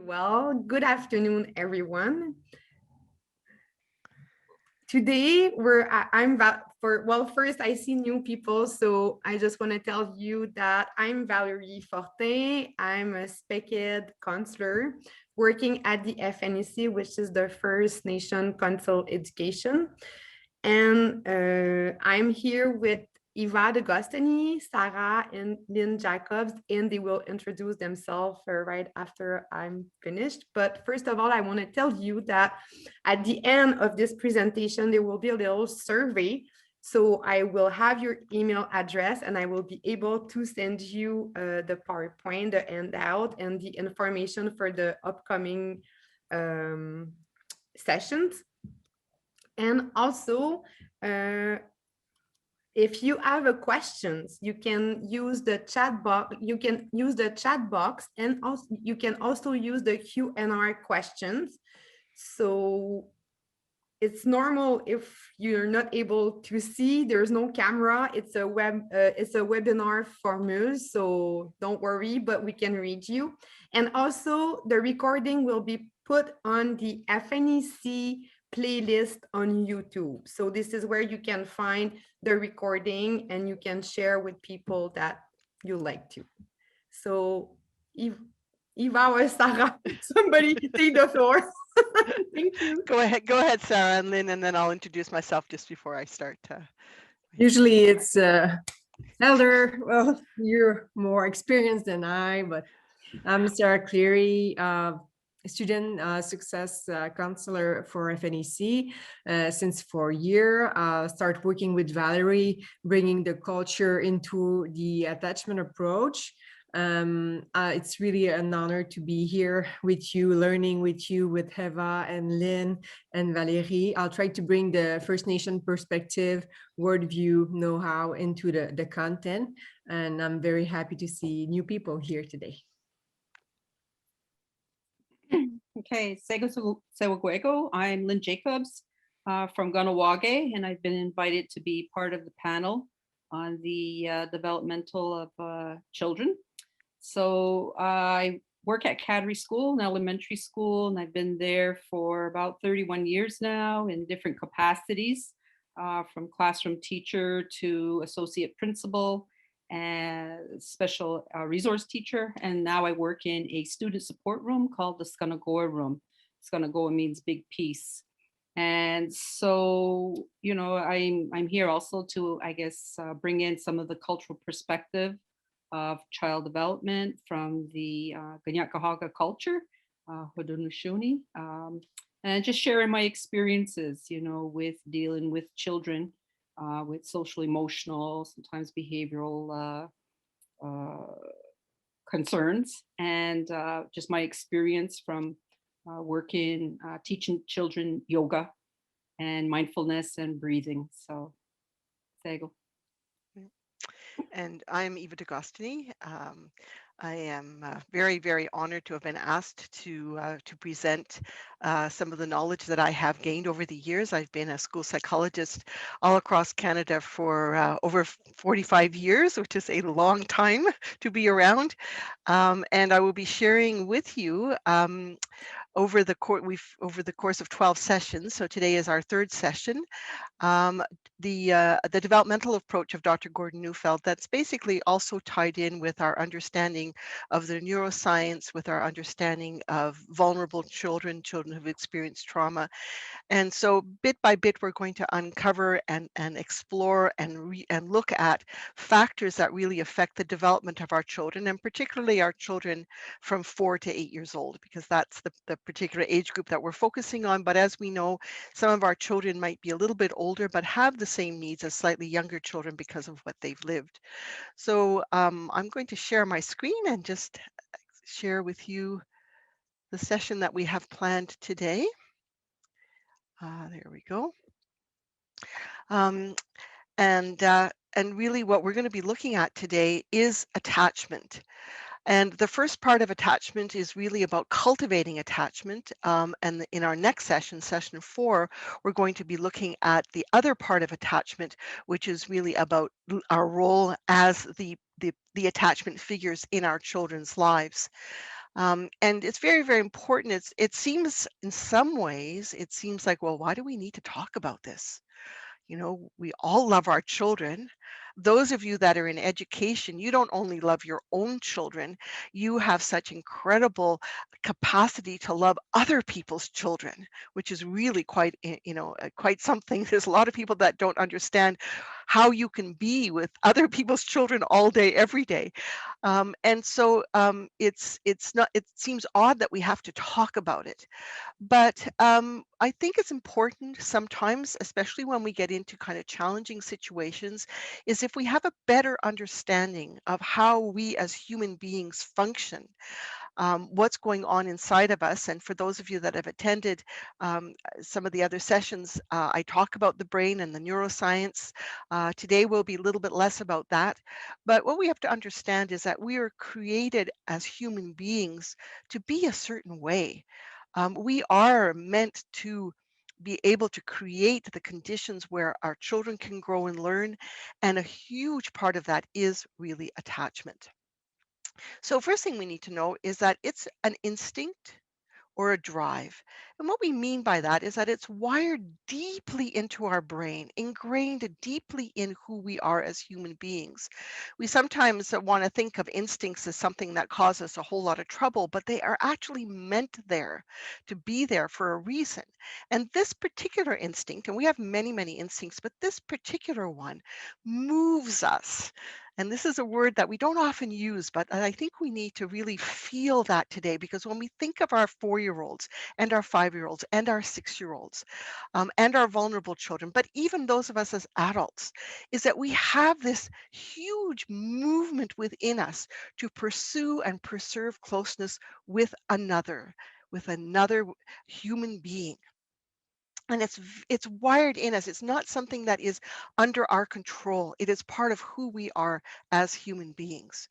Well, good afternoon, everyone. Today first I see new people, so I just want to tell you that I'm Valerie Fortin. I'm a spec ed counselor working at the FNEC, which is the First Nation Council Education. And I'm here with Eva D'Agostini, Sarah, and Lynn Jacobs, and they will introduce themselves right after I'm finished. But first of all, I want to tell you that at the end of this presentation, there will be a little survey. So I will have your email address and I will be able to send you the PowerPoint, the handout, and the information for the upcoming sessions. And also, if you have a questions, you can use the chat box. You can use the chat box, and also you can also use the Q&R questions. So it's normal if you're not able to see. There's no camera. It's a webinar format, so don't worry. But we can read you, and also the recording will be put on the FNEC playlist on YouTube. So this is where you can find the recording and you can share with people that you like to. So Eva or Sarah, somebody take the floor. Thank you. Go ahead, Sarah and Lynn, and then I'll introduce myself just before I start. Usually it's elder. Well, you're more experienced than I, but I'm Sarah Cleary, student success counselor for FNEC since 4 years. Start working with Valerie, bringing the culture into the attachment approach. It's really an honor to be here with you, learning with you, with Heva and Lynn and Valérie. I'll try to bring the First Nation perspective, worldview, know-how into the content. And I'm very happy to see new people here today. Okay, Sego. I'm Lynn Jacobs from Ganawage, and I've been invited to be part of the panel on the developmental of children. So I work at Cadre School, an elementary school, and I've been there for about 31 years now in different capacities, from classroom teacher to associate principal and special resource teacher. And now I work in a student support room called the Skanagoa room. Skanagoa means big peace. And so, you know, I'm here also to, I guess, bring in some of the cultural perspective of child development from the Ganyakahaga culture, Haudenosaunee, and just sharing my experiences, you know, with dealing with children, with social, emotional, sometimes behavioral concerns, and just my experience from working, teaching children yoga and mindfulness and breathing. So, Sego. And I'm Eva D'Agostini. I am very, very honored to have been asked to present some of the knowledge that I have gained over the years. I've been a school psychologist all across Canada for over 45 years, which is a long time to be around. And I will be sharing with you over the course of 12 sessions. So today is our third session. The developmental approach of Dr. Gordon Neufeld, that's basically also tied in with our understanding of the neuroscience, with our understanding of vulnerable children who've experienced trauma. And so bit by bit, we're going to uncover and explore and look at factors that really affect the development of our children, and particularly our children from 4 to 8 years old, because that's the particular age group that we're focusing on. But as we know, some of our children might be a little bit older, but have the same needs as slightly younger children because of what they've lived. So I'm going to share my screen and just share with you the session that we have planned today. There we go. And really what we're going to be looking at today is attachment. And the first part of attachment is really about cultivating attachment. And in our next session, session 4, we're going to be looking at the other part of attachment, which is really about our role as the attachment figures in our children's lives. And it's very, very important. It seems in some ways, it seems like, well, why do we need to talk about this? We all love our children. Those of you that are in education, you don't only love your own children, you have such incredible capacity to love other people's children, which is really quite, quite something. There's a lot of people that don't understand how you can be with other people's children all day, every day. And so it's not, it seems odd that we have to talk about it. But I think it's important sometimes, especially when we get into kind of challenging situations, is if we have a better understanding of how we as human beings function, what's going on inside of us. And for those of you that have attended some of the other sessions, I talk about the brain and the neuroscience. Today will be a little bit less about that. But what we have to understand is that we are created as human beings to be a certain way. We are meant to be able to create the conditions where our children can grow and learn. And a huge part of that is really attachment. So first thing we need to know is that it's an instinct or a drive. And what we mean by that is that it's wired deeply into our brain, ingrained deeply in who we are as human beings. We sometimes want to think of instincts as something that causes us a whole lot of trouble, but they are actually meant there to be there for a reason. And this particular instinct, and we have many, many instincts, but this particular one moves us. And this is a word that we don't often use, but I think we need to really feel that today, because when we think of our 4-year-olds and our 5-year-olds and our 6-year-olds and our vulnerable children, but even those of us as adults, is that we have this huge movement within us to pursue and preserve closeness with another human being. And it's wired in us. It's not something that is under our control. It is part of who we are as human beings.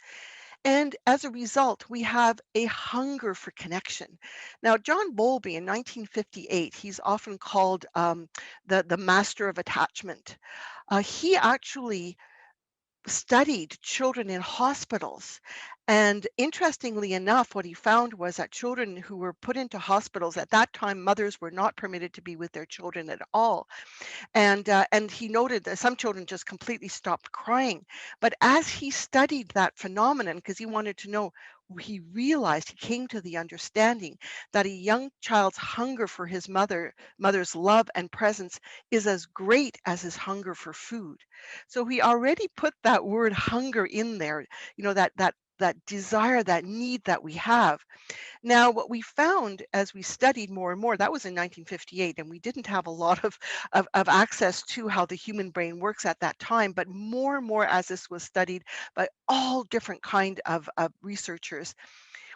And as a result, we have a hunger for connection. Now, John Bolby in 1958, he's often called the master of attachment. He actually studied children in hospitals. And interestingly enough, what he found was that children who were put into hospitals at that time, mothers were not permitted to be with their children at all. And he noted that some children just completely stopped crying. But as he studied that phenomenon, because he wanted to know, he realized, he came to the understanding that a young child's hunger for his mother's love and presence is as great as his hunger for food. So he already put that word hunger in there, that desire, that need that we have. Now, what we found as we studied more and more, that was in 1958, and we didn't have a lot of access to how the human brain works at that time, but more and more as this was studied by all different kind of researchers,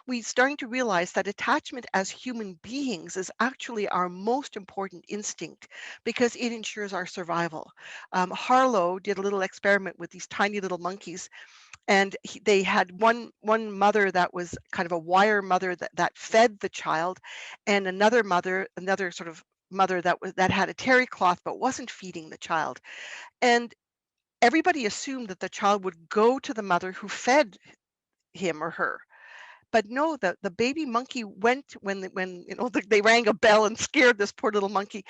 we starting to realize that attachment as human beings is actually our most important instinct because it ensures our survival. Harlow did a little experiment with these tiny little monkeys, and they had one mother that was kind of a wire mother that fed the child, and another sort of mother that had a terry cloth but wasn't feeding the child. And everybody assumed that the child would go to the mother who fed him or her. But no, the baby monkey went when they rang a bell and scared this poor little monkey,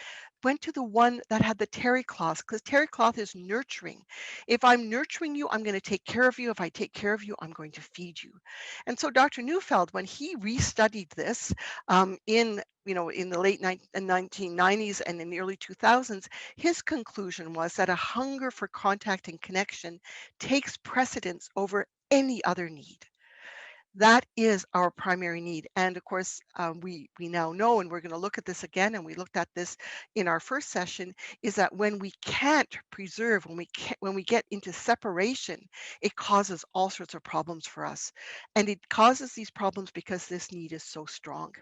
went to the one that had the terry cloth, because terry cloth is nurturing. If I'm nurturing you, I'm going to take care of you. If I take care of you, I'm going to feed you. And so Dr. Neufeld, when he restudied this in the late 1990s and in the early 2000s, his conclusion was that a hunger for contact and connection takes precedence over any other need. That is our primary need. And of course, we now know, and we're going to look at this again, and we looked at this in our first session, is that when we can't preserve, when we get into separation, it causes all sorts of problems for us. And it causes these problems because this need is so strong.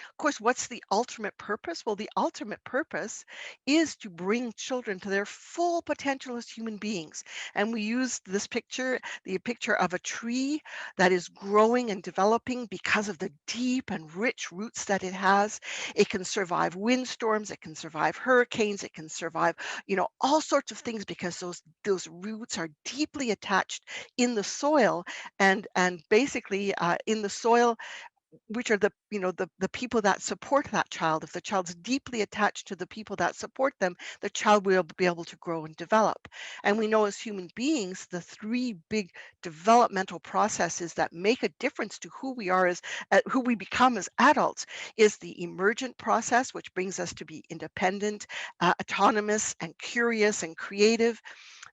Of course, what's the ultimate purpose? Well, the ultimate purpose is to bring children to their full potential as human beings. And we use this picture, the picture of a tree that is growing and developing because of the deep and rich roots that it has. It can survive windstorms, it can survive hurricanes, it can survive, all sorts of things because those roots are deeply attached in the soil and basically in the soil, which are the people that support that child. If the child's deeply attached to the people that support them, the child will be able to grow and develop. And we know as human beings, the three big developmental processes that make a difference to who we are as who we become as adults is the emergent process, which brings us to be independent, autonomous, and curious and creative.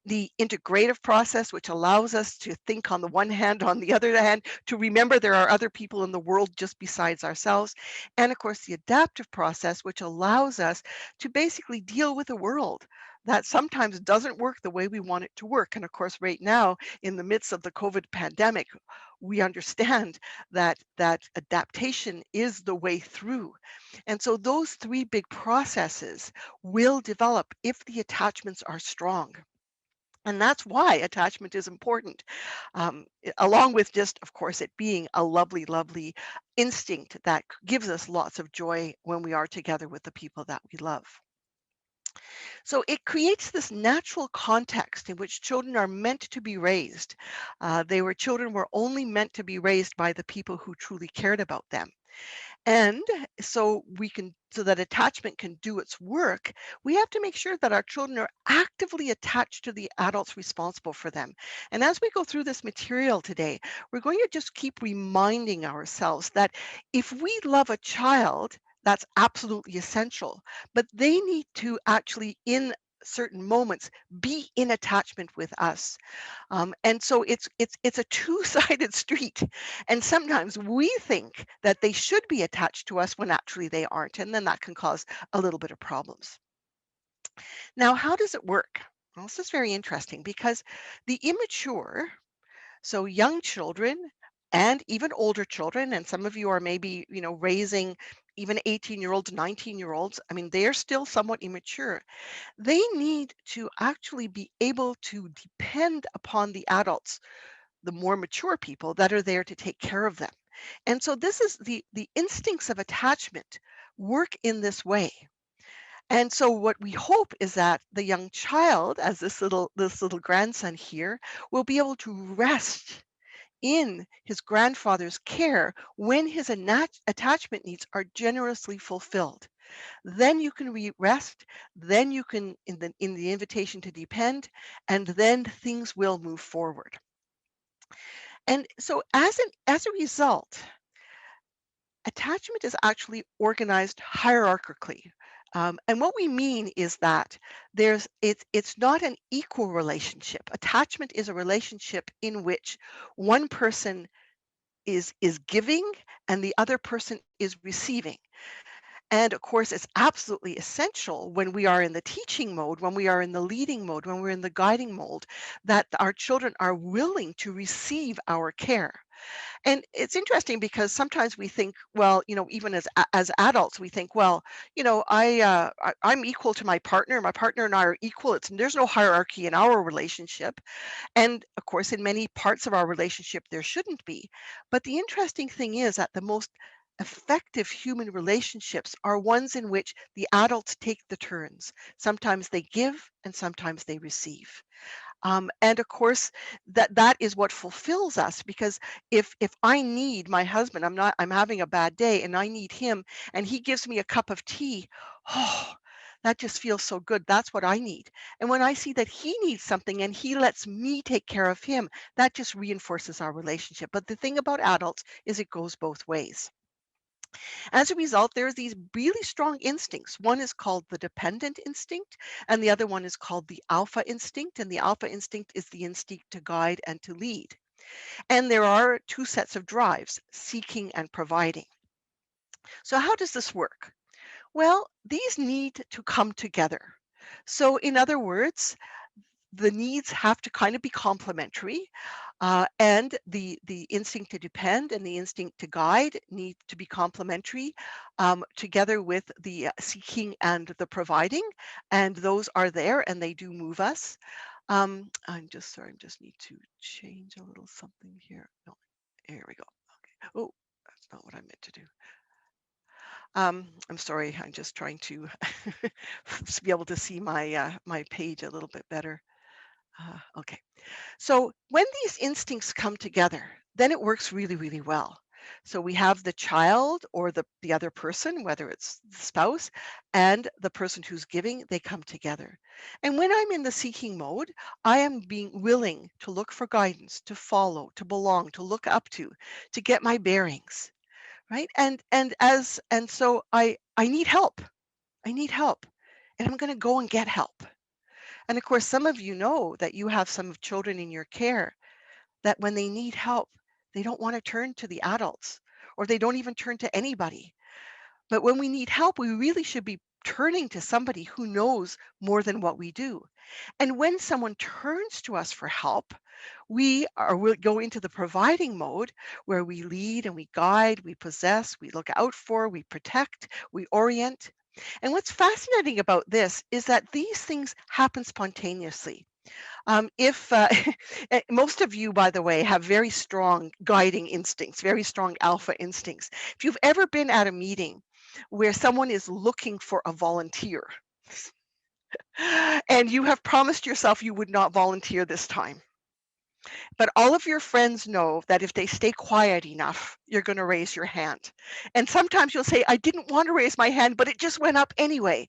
The integrative process, which allows us to think on the one hand, on the other hand, to remember there are other people in the world just besides ourselves. And of course, the adaptive process, which allows us to basically deal with a world that sometimes doesn't work the way we want it to work. And of course, right now, in the midst of the COVID pandemic, we understand that adaptation is the way through. And so those three big processes will develop if the attachments are strong. And that's why attachment is important, along with just, of course, it being a lovely, lovely instinct that gives us lots of joy when we are together with the people that we love. So it creates this natural context in which children are meant to be raised. Children were only meant to be raised by the people who truly cared about them. And so that attachment can do its work, we have to make sure that our children are actively attached to the adults responsible for them. And as we go through this material today, we're going to just keep reminding ourselves that if we love a child, that's absolutely essential, but they need to actually, in certain moments, be in attachment with us. And so it's a two-sided street. And sometimes we think that they should be attached to us when actually they aren't. And then that can cause a little bit of problems. Now, how does it work? Well, this is very interesting because the immature, so young children and even older children, and some of you are maybe, raising even 18-year-olds, 19-year-olds, I mean, they're still somewhat immature. They need to actually be able to depend upon the adults, the more mature people that are there to take care of them. And so this is the instincts of attachment work in this way. And so what we hope is that the young child, as this little grandson here, will be able to rest in his grandfather's care when his attachment needs are generously fulfilled. Then you can rest, then you can in the invitation to depend, and then things will move forward. And so as a result, attachment is actually organized hierarchically. And what we mean is that it's not an equal relationship. Attachment is a relationship in which one person is giving and the other person is receiving. And of course, it's absolutely essential when we are in the teaching mode, when we are in the leading mode, when we're in the guiding mode, that our children are willing to receive our care. And it's interesting because sometimes we think, well, even as adults, we think, well, I'm equal to my partner. My partner and I are equal. There's no hierarchy in our relationship. And of course, in many parts of our relationship, there shouldn't be. But the interesting thing is that the most effective human relationships are ones in which the adults take the turns. Sometimes they give and sometimes they receive. And of course, that is what fulfills us, because if I need my husband, I'm having a bad day and I need him, and he gives me a cup of tea, oh, that just feels so good. That's what I need. And when I see that he needs something and he lets me take care of him, that just reinforces our relationship. But the thing about adults is it goes both ways. As a result, there's these really strong instincts. One is called the dependent instinct, and the other one is called the alpha instinct. And the alpha instinct is the instinct to guide and to lead. And there are two sets of drives, seeking and providing. So how does this work? Well, these need to come together. So in other words, the needs have to kind of be complementary. And the instinct to depend and the instinct to guide need to be complementary, together with the seeking and the providing. And those are there and they do move us. I'm just sorry, I just need to change a little something here. No, here we go. Okay. Oh, that's not what I meant to do. I'm sorry, I'm just trying to be able to see my my page a little bit better. Okay. So when these instincts come together, then it works really, really well. So we have the child or the other person, whether it's the spouse and the person who's giving, they come together. And when I'm in the seeking mode, I am being willing to look for guidance, to follow, to belong, to look up to get my bearings, right? And so I need help. I need help. And I'm going to go and get help. And of course, some of you know that you have some children in your care that when they need help, they don't want to turn to the adults or they don't even turn to anybody. But when we need help, we really should be turning to somebody who knows more than what we do. And when someone turns to us for help, we'll go into the providing mode where we lead and we guide, we possess, we look out for, we protect, we orient. And what's fascinating about this is that these things happen spontaneously. If most of you, by the way, have very strong guiding instincts, very strong alpha instincts. If you've ever been at a meeting where someone is looking for a volunteer and you have promised yourself you would not volunteer this time, but all of your friends know that if they stay quiet enough, you're going to raise your hand. And sometimes you'll say, I didn't want to raise my hand, but it just went up anyway.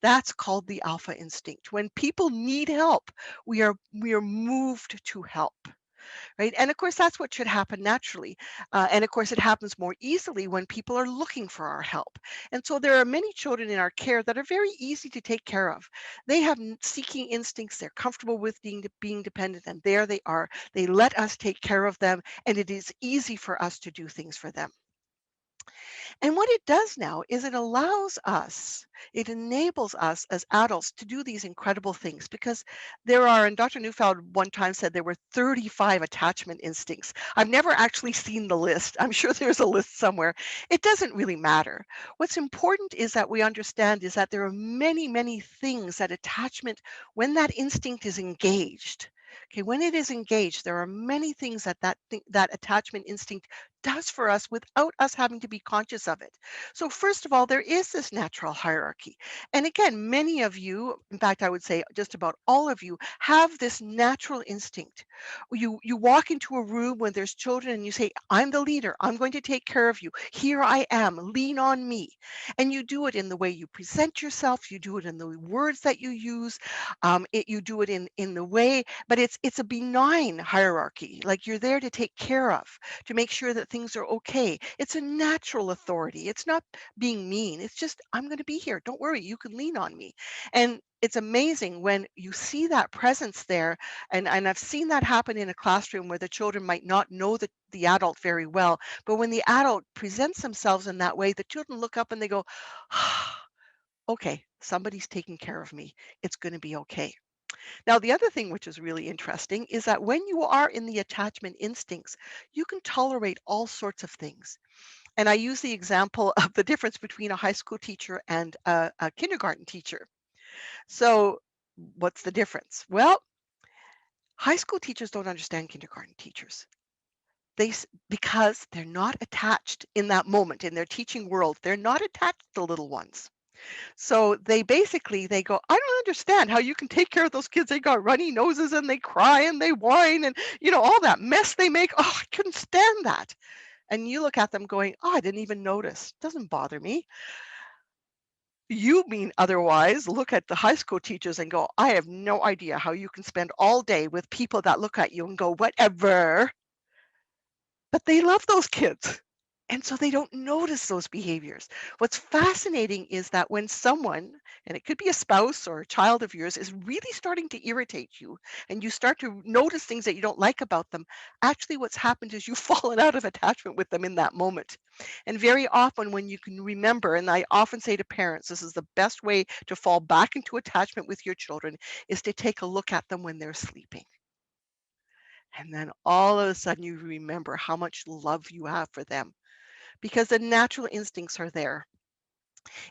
That's called the alpha instinct. When people need help, we are moved to help, right? And of course, that's what should happen naturally. And of course, it happens more easily when people are looking for our help. And so there are many children in our care that are very easy to take care of. They have seeking instincts. They're comfortable with being dependent, and there they are. They let us take care of them, and it is easy for us to do things for them. And what it does now is it allows us, it enables us as adults to do these incredible things because there are, and Dr. Neufeld one time said there were 35 attachment instincts. I've never actually seen the list. I'm sure there's a list somewhere. It doesn't really matter. What's important is that we understand is that there are many, many things that attachment, when that instinct is engaged, okay, when it is engaged, there are many things that attachment instinct does for us without us having to be conscious of it. So first of all, there is this natural hierarchy. And again, many of you, in fact, I would say just about all of you, have this natural instinct. You walk into a room when there's children and you say, I'm the leader. I'm going to take care of you. Here I am. Lean on me. And you do it in the way you present yourself. You do it in the words that you use. You do it in the way, but it's a benign hierarchy. Like you're there to take care of, to make sure that things are okay. It's a natural authority. It's not being mean. It's just, I'm going to be here. Don't worry. You can lean on me. And it's amazing when you see that presence there. And I've seen that happen in a classroom where the children might not know the adult very well. But when the adult presents themselves in that way, the children look up and they go, okay, somebody's taking care of me. It's going to be okay. Now, the other thing which is really interesting is that when you are in the attachment instincts, you can tolerate all sorts of things. And I use the example of the difference between a high school teacher and a kindergarten teacher. So, what's the difference? Well, high school teachers don't understand kindergarten teachers. Because they're not attached in that moment in their teaching world, they're not attached to the little ones. So they basically they go, I don't understand how you can take care of those kids. They got runny noses and they cry and they whine and all that mess they make. Oh, I couldn't stand that. And you look at them going, oh, I didn't even notice. Doesn't bother me. You mean otherwise look at the high school teachers and go, I have no idea how you can spend all day with people that look at you and go, whatever. But they love those kids. And so they don't notice those behaviors. What's fascinating is that when someone, and it could be a spouse or a child of yours, is really starting to irritate you and you start to notice things that you don't like about them, actually what's happened is you've fallen out of attachment with them in that moment. And very often when you can remember, and I often say to parents, this is the best way to fall back into attachment with your children, is to take a look at them when they're sleeping. And then all of a sudden you remember how much love you have for them because the natural instincts are there.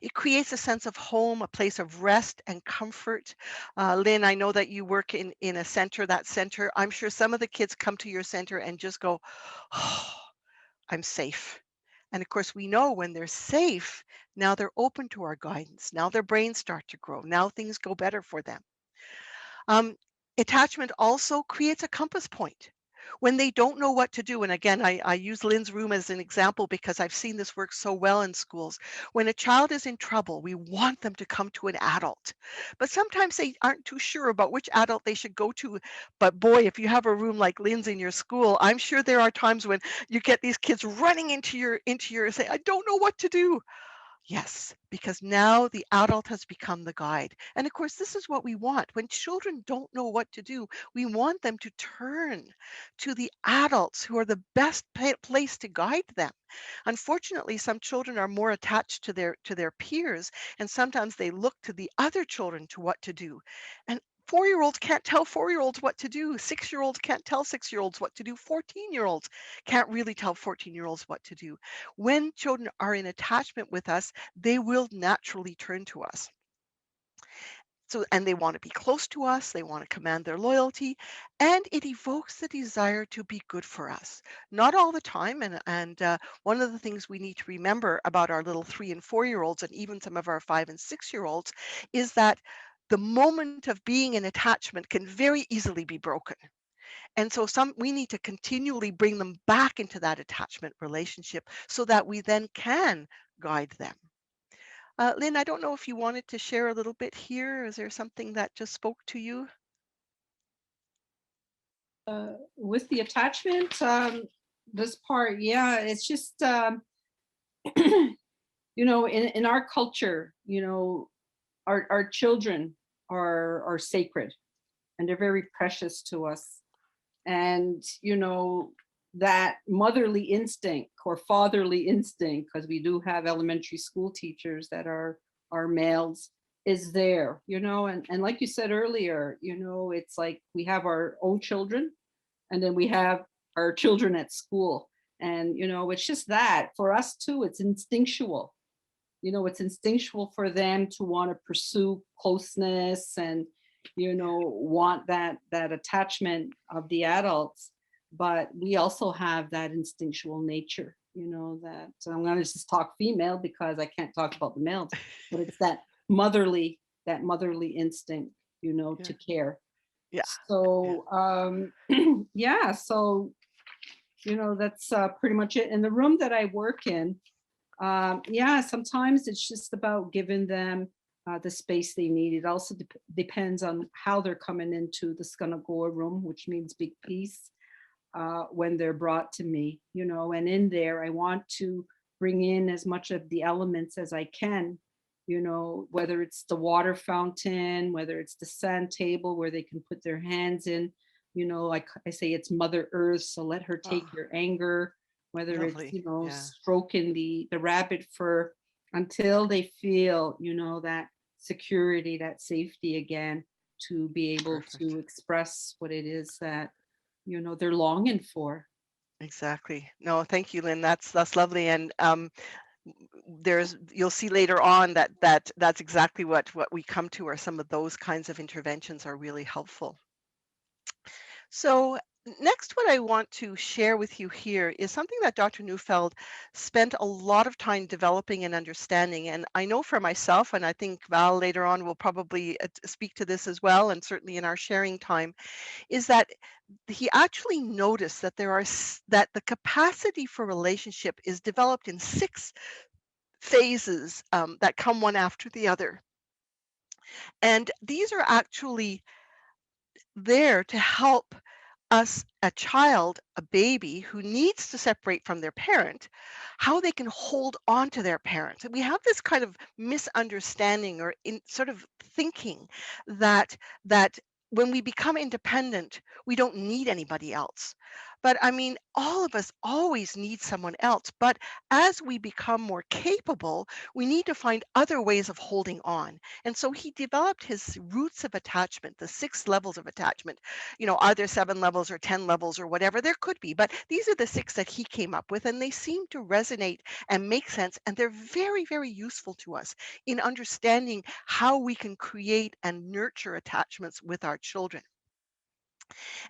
It creates a sense of home, a place of rest and comfort. Lynn, I know that you work in a center, that center. I'm sure some of the kids come to your center and just go, oh, I'm safe. And of course, we know when they're safe, now they're open to our guidance. Now their brains start to grow. Now things go better for them. Um, Attachment also creates a compass point. When they don't know what to do, and again, I use Lynn's room as an example because I've seen this work so well in schools. When a child is in trouble, we want them to come to an adult. But sometimes they aren't too sure about which adult they should go to. But boy, if you have a room like Lynn's in your school, I'm sure there are times when you get these kids running into your say, I don't know what to do. Yes, because now the adult has become the guide. And of course, this is what we want. When children don't know what to do, we want them to turn to the adults who are the best place to guide them. Unfortunately, some children are more attached to their peers, and sometimes they look to the other children to what to do. And 4-year-olds can't tell 4-year-olds what to do. 6-year-olds can't tell 6-year-olds what to do. 14-year-olds can't really tell 14-year-olds what to do. When children are in attachment with us, they will naturally turn to us. So, and they want to be close to us, they want to command their loyalty, and it evokes the desire to be good for us. Not all the time, and one of the things we need to remember about our little 3 and 4-year-olds, and even some of our 5 and 6-year-olds, is that the moment of being in attachment can very easily be broken. And so we need to continually bring them back into that attachment relationship so that we then can guide them. Lynn, I don't know if you wanted to share a little bit here. Is there something that just spoke to you? With the attachment, this part, yeah, it's just, in our culture, our children are sacred and they're very precious to us. And, that motherly instinct or fatherly instinct, because we do have elementary school teachers that are males, is there, and like you said earlier, it's like we have our own children and then we have our children at school. And, it's just that for us too, it's instinctual. It's instinctual for them to want to pursue closeness and, want that attachment of the adults. But we also have that instinctual nature, that, so I'm going to just talk female because I can't talk about the males, but it's that motherly instinct, Yeah. to care. Yeah. So, yeah, so, that's pretty much it. In the room that I work in, yeah, sometimes it's just about giving them the space they need. It also depends on how they're coming into the Skanagore room, which means big peace, when they're brought to me, and in there, I want to bring in as much of the elements as I can, whether it's the water fountain, whether it's the sand table where they can put their hands in, like I say, it's Mother Earth, so let her take Oh, your anger, whether it's, lovely. Yeah. stroking the rabbit fur until they feel, that security, that safety again, to be able Perfect. to express what it is that, they're longing for. Exactly. No, thank you, Lynn. That's lovely. And you'll see later on that's exactly what we come to, are some of those kinds of interventions are really helpful. So next, what I want to share with you here is something that Dr. Neufeld spent a lot of time developing and understanding. And I know for myself, and I think Val later on will probably speak to this as well, and certainly in our sharing time, is that he actually noticed that that the capacity for relationship is developed in 6 phases that come one after the other. And these are actually there to help a child, a baby who needs to separate from their parent, how they can hold on to their parent. And we have this kind of misunderstanding or in sort of thinking that when we become independent, we don't need anybody else. But I mean, all of us always need someone else. But as we become more capable, we need to find other ways of holding on. And so he developed his roots of attachment, the 6 levels of attachment. Are there 7 levels or 10 levels or whatever? There could be, but these are the 6 that he came up with, and they seem to resonate and make sense. And they're very, very useful to us in understanding how we can create and nurture attachments with our children.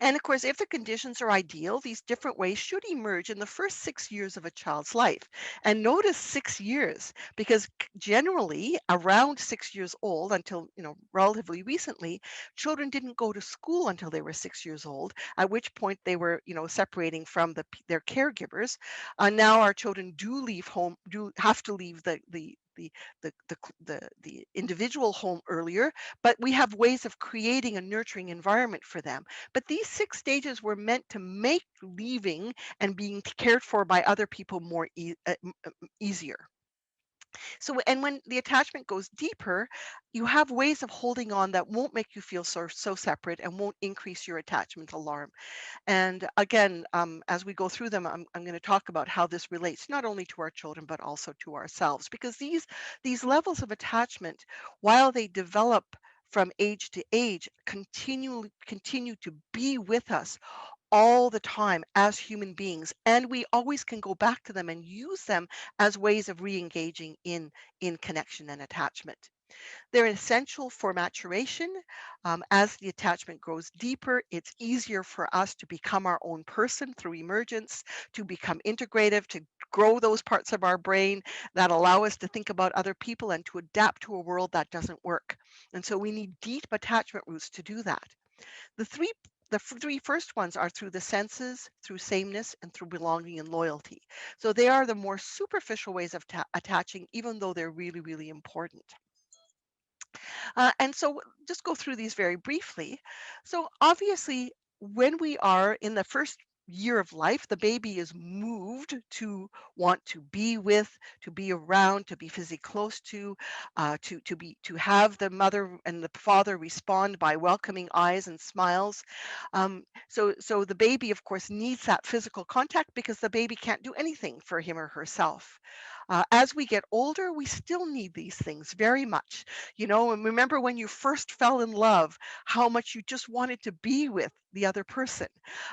And of course, if the conditions are ideal, these different ways should emerge in the first 6 years of a child's life. And notice 6 years, because generally around 6 years old, until relatively recently, children didn't go to school until they were 6 years old, at which point they were separating from their caregivers. Now our children do leave home, do have to leave the individual home earlier, but we have ways of creating a nurturing environment for them. But these 6 stages were meant to make leaving and being cared for by other people more easier. So, and when the attachment goes deeper, you have ways of holding on that won't make you feel so separate and won't increase your attachment alarm. And again, as we go through them, I'm going to talk about how this relates not only to our children but also to ourselves, because these levels of attachment, while they develop from age to age, continue to be with us all the time as human beings, and we always can go back to them and use them as ways of re-engaging in connection and attachment. They're essential for maturation. As the attachment grows deeper, it's easier for us to become our own person through emergence, to become integrative, to grow those parts of our brain that allow us to think about other people and to adapt to a world that doesn't work. And so we need deep attachment roots to do that. The three the three first ones are through the senses, through sameness, and through belonging and loyalty. So they are the more superficial ways of attaching, even though they're really, really important. And so just go through these very briefly. So obviously, when we are in the first year of life, the baby is moved to want to be with, to be around, to be physically close to have the mother and the father respond by welcoming eyes and smiles. So the baby, of course, needs that physical contact because the baby can't do anything for him or herself. As we get older, we still need these things very much. And remember when you first fell in love, how much you just wanted to be with the other person.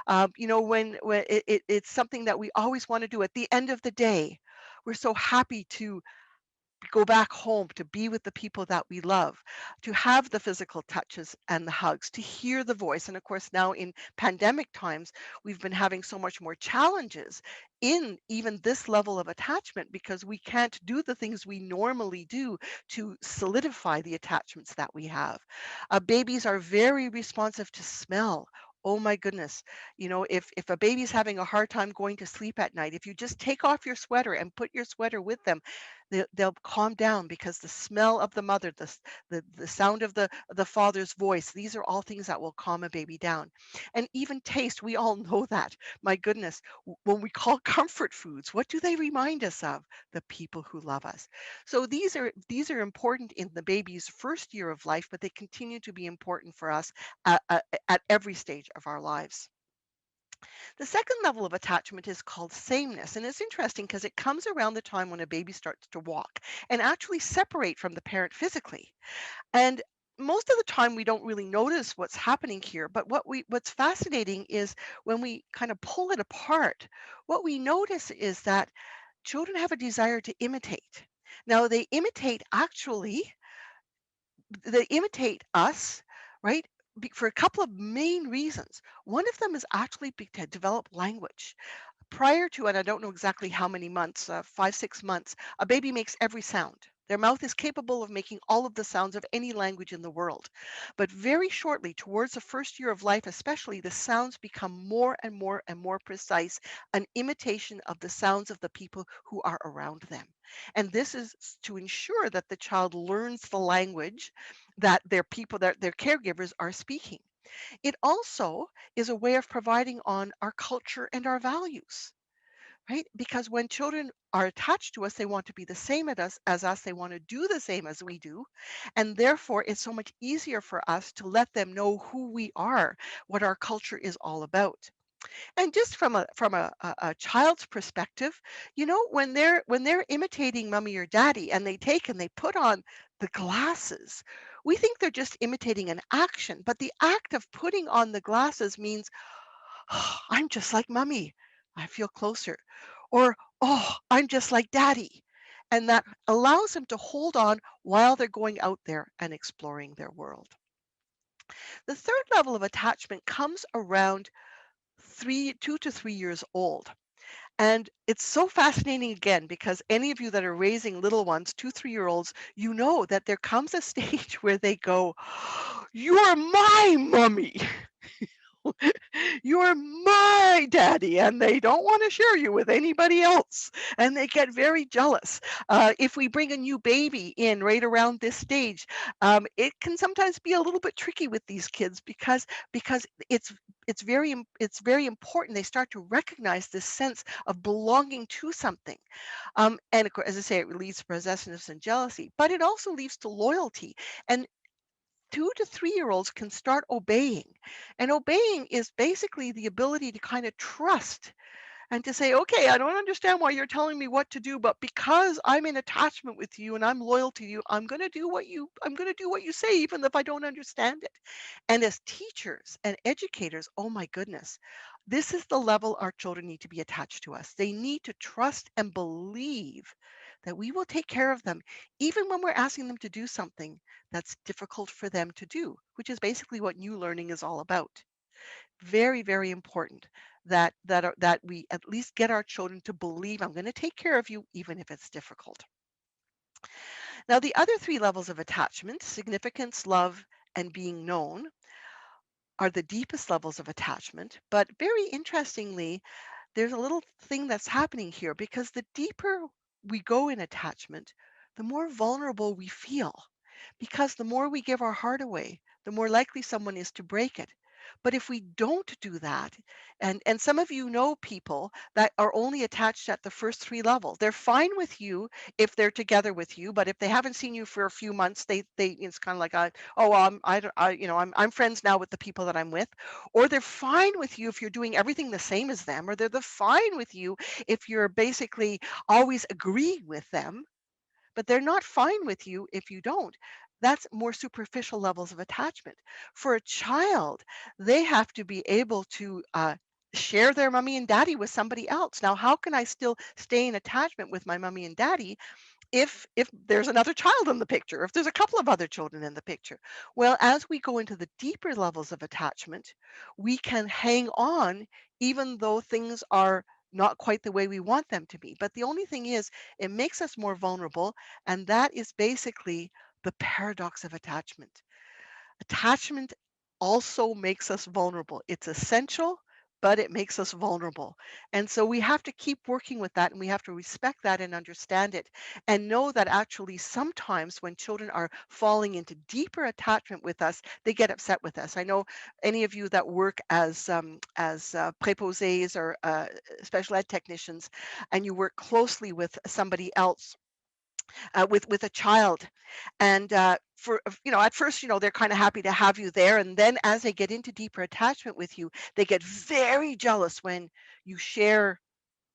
When it's something that we always want to do at the end of the day. We're so happy to go back home, to be with the people that we love, to have the physical touches and the hugs, to hear the voice. And of course, now in pandemic times, we've been having so much more challenges in even this level of attachment because we can't do the things we normally do to solidify the attachments that we have. Babies are very responsive to smell. Oh my goodness. If a baby's having a hard time going to sleep at night, if you just take off your sweater and put your sweater with them, they'll calm down because the smell of the mother, the sound of the father's voice, these are all things that will calm a baby down. And even taste, we all know that. My goodness, when we call comfort foods, what do they remind us of? The people who love us. So these are important in the baby's first year of life, but they continue to be important for us at every stage of our lives. The second level of attachment is called sameness, and it's interesting because it comes around the time when a baby starts to walk and actually separate from the parent physically. And most of the time we don't really notice what's happening here, but what's fascinating is when we kind of pull it apart, what we notice is that children have a desire to imitate. Now they imitate us, right? For a couple of main reasons. One of them is actually to develop language. Prior to, and I don't know exactly how many months, 5, 6 months, a baby makes every sound. Their mouth is capable of making all of the sounds of any language in the world. But very shortly, towards the first year of life, especially, the sounds become more and more and more precise, an imitation of the sounds of the people who are around them. And this is to ensure that the child learns the language that their caregivers are speaking. It also is a way of providing on our culture and our values, right? Because when children are attached to us, they want to be the same as us. They want to do the same as we do. And therefore, it's so much easier for us to let them know who we are, what our culture is all about. And just from a child's perspective, when they're imitating mommy or daddy and they take and they put on the glasses, we think they're just imitating an action, but the act of putting on the glasses means, "Oh, I'm just like mommy. I feel closer." Or, "Oh, I'm just like daddy." And that allows them to hold on while they're going out there and exploring their world. The third level of attachment comes around 2 to 3 years old. And it's so fascinating again, because any of you that are raising little ones, 2, 3-year-olds, you know that there comes a stage where they go, "You're my mommy." "You're my daddy," and they don't want to share you with anybody else, and they get very jealous. If we bring a new baby in right around this stage, it can sometimes be a little bit tricky with these kids, because it's very important. They start to recognize this sense of belonging to something, and of course, as I say, it leads to possessiveness and jealousy, but it also leads to loyalty. And 2 to 3-year-olds can start obeying. And obeying is basically the ability to kind of trust and to say, "Okay, I don't understand why you're telling me what to do, but because I'm in attachment with you and I'm loyal to you, I'm going to do what you say, even if I don't understand it." And as teachers and educators, oh my goodness, this is the level our children need to be attached to us. They need to trust and believe that we will take care of them, even when we're asking them to do something that's difficult for them to do, which is basically what new learning is all about. Very, very important that we at least get our children to believe, "I'm going to take care of you even if it's difficult." Now, the other three levels of attachment, significance, love, and being known, are the deepest levels of attachment. But very interestingly, there's a little thing that's happening here, because the deeper we go in attachment, the more vulnerable we feel. Because the more we give our heart away, the more likely someone is to break it. But if we don't do that, and some of you know people that are only attached at the first three levels. They're fine with you if they're together with you, but if they haven't seen you for a few months, they it's kind of like, "Oh, well, I don't I you know I'm friends now with the people that I'm with." Or they're fine with you if you're doing everything the same as them, or they're fine with you if you're basically always agreeing with them, but they're not fine with you if you don't. That's more superficial levels of attachment. For a child, they have to be able to share their mommy and daddy with somebody else. Now, how can I still stay in attachment with my mommy and daddy if there's another child in the picture, if there's a couple of other children in the picture? Well, as we go into the deeper levels of attachment, we can hang on even though things are not quite the way we want them to be. But the only thing is, it makes us more vulnerable, and that is basically the paradox of attachment. Attachment also makes us vulnerable. It's essential, but it makes us vulnerable. And so we have to keep working with that, and we have to respect that and understand it, and know that actually sometimes when children are falling into deeper attachment with us, they get upset with us. I know any of you that work as préposés or special ed technicians, and you work closely with somebody else, with a child, and for at first, they're kind of happy to have you there, and then as they get into deeper attachment with you, they get very jealous when you share,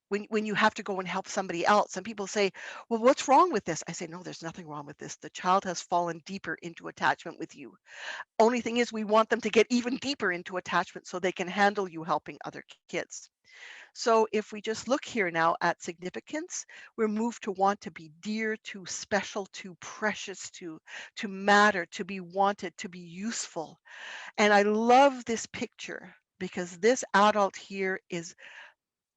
when you have to go and help somebody else, and people say, "Well, what's wrong with this?" I say, "No, there's nothing wrong with this. The child has fallen deeper into attachment with you. Only thing is, we want them to get even deeper into attachment so they can handle you helping other kids." So if we just look here now at significance, we're moved to want to be dear to, special to, precious to matter, to be wanted, to be useful. And I love this picture, because this adult here is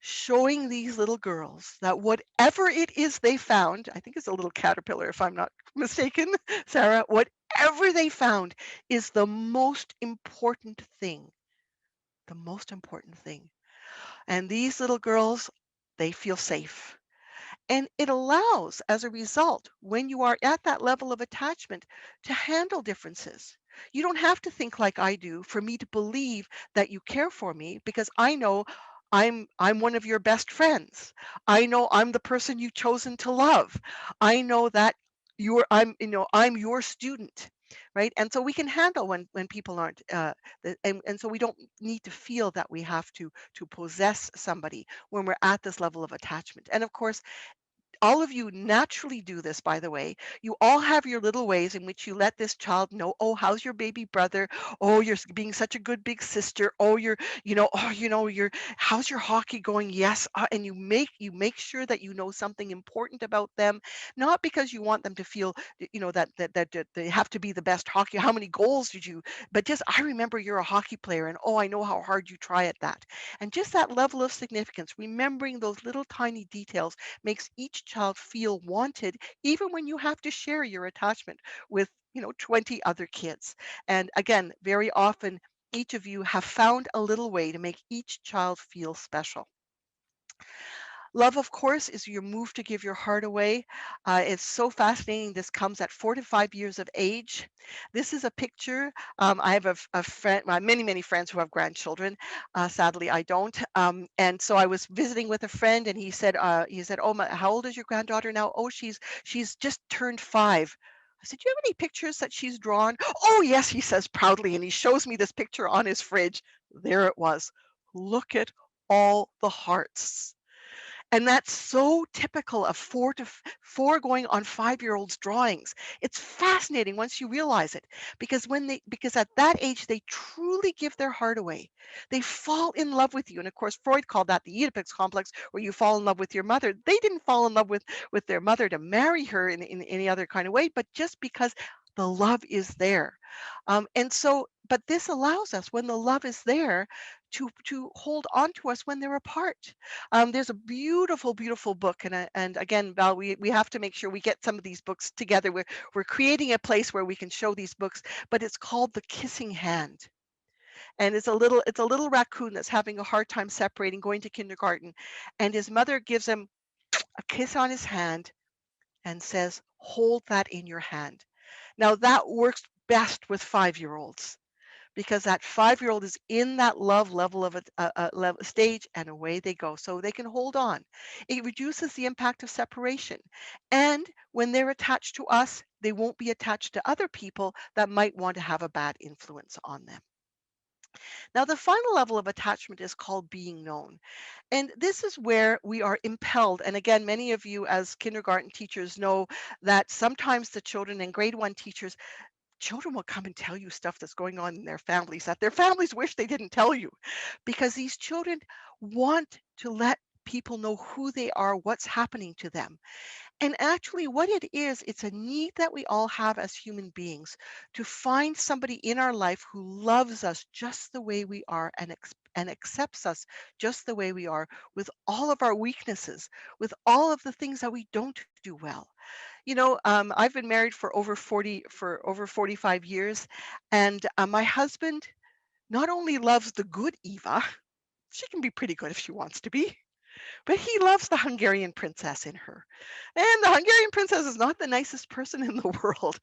showing these little girls that whatever it is they found, I think it's a little caterpillar if I'm not mistaken, Sarah, whatever they found is the most important thing, the most important thing. And these little girls, they feel safe. And it allows, as a result, when you are at that level of attachment, to handle differences. You don't have to think like I do for me to believe that you care for me, because I know I'm one of your best friends. I know I'm the person you've chosen to love. I know that I'm your student. right? And so we can handle when people aren't, and so we don't need to feel that we have to possess somebody when we're at this level of attachment. And of course, all of you naturally do this, by the way. You all have your little ways in which you let this child know, oh, how's your baby brother? Oh, you're being such a good big sister. Oh, you're, how's your hockey going? Yes. And you make sure that you know something important about them, not because you want them to feel, that they have to be the best hockey. How many goals did you? But just, I remember you're a hockey player, and oh, I know how hard you try at that. And just that level of significance, remembering those little tiny details makes each child feel wanted, even when you have to share your attachment with 20 other kids. And again, very often each of you have found a little way to make each child feel special. Love, of course, is your move to give your heart away. It's so fascinating. This comes at 4 to 5 years of age. This is a picture. I have a friend, many, many friends who have grandchildren. Sadly, I don't. And so I was visiting with a friend, and he said, "Oh, how old is your granddaughter now?" "Oh, she's just turned 5." I said, "Do you have any pictures that she's drawn?" "Oh, yes," he says proudly, and he shows me this picture on his fridge. There it was. Look at all the hearts. And that's so typical of 4 going on 5-year-olds drawings. It's fascinating once you realize it, because at that age they truly give their heart away. They fall in love with you. And of course, Freud called that the Oedipus complex, where you fall in love with your mother. They didn't fall in love with their mother to marry her in any other kind of way, but just because the love is there. But this allows us, when the love is there, to hold on to us when they're apart. There's a beautiful, beautiful book, and again, Val, we have to make sure we get some of these books together. We're creating a place where we can show these books, but it's called The Kissing Hand, and it's a little raccoon that's having a hard time separating, going to kindergarten, and his mother gives him a kiss on his hand and says, "Hold that in your hand." Now that works best with 5-year-olds, because that 5-year-old is in that love level of a level stage, and away they go. So they can hold on. It reduces the impact of separation. And when they're attached to us, they won't be attached to other people that might want to have a bad influence on them. Now, the final level of attachment is called being known. And this is where we are impelled. And again, many of you as kindergarten teachers know that sometimes the children and grade 1 teachers, children will come and tell you stuff that's going on in their families that their families wish they didn't tell you, because these children want to let people know who they are, what's happening to them. And actually, what it is, it's a need that we all have as human beings, to find somebody in our life who loves us just the way we are, and accepts us just the way we are, with all of our weaknesses, with all of the things that we don't do well. I've been married for over 45 years, and my husband not only loves the good Eva, she can be pretty good if she wants to be, but he loves the Hungarian princess in her. And the Hungarian princess is not the nicest person in the world,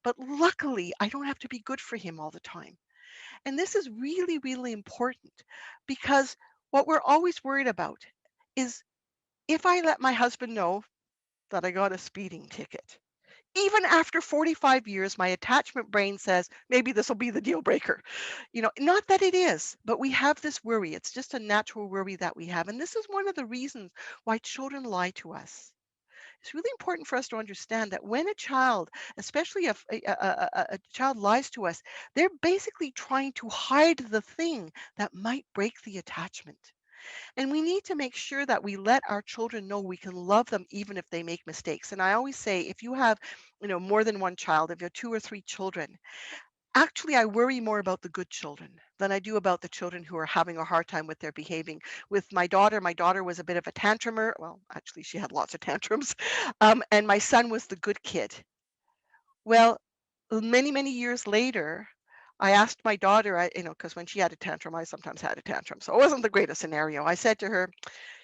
but luckily I don't have to be good for him all the time. And this is really, really important, because what we're always worried about is, if I let my husband know that I got a speeding ticket, even after 45 years, my attachment brain says, maybe this will be the deal breaker. Not that it is, but we have this worry. It's just a natural worry that we have. And this is one of the reasons why children lie to us. It's really important for us to understand that when a child, especially a child, lies to us, they're basically trying to hide the thing that might break the attachment. And we need to make sure that we let our children know we can love them even if they make mistakes. And I always say, if you have, more than one child, if you have 2 or 3 children, actually I worry more about the good children than I do about the children who are having a hard time with their behaving. With my daughter was a bit of a tantrumer. Well, actually, she had lots of tantrums. And my son was the good kid. Well, many, many years later, I asked my daughter, because when she had a tantrum, I sometimes had a tantrum. So it wasn't the greatest scenario. I said to her,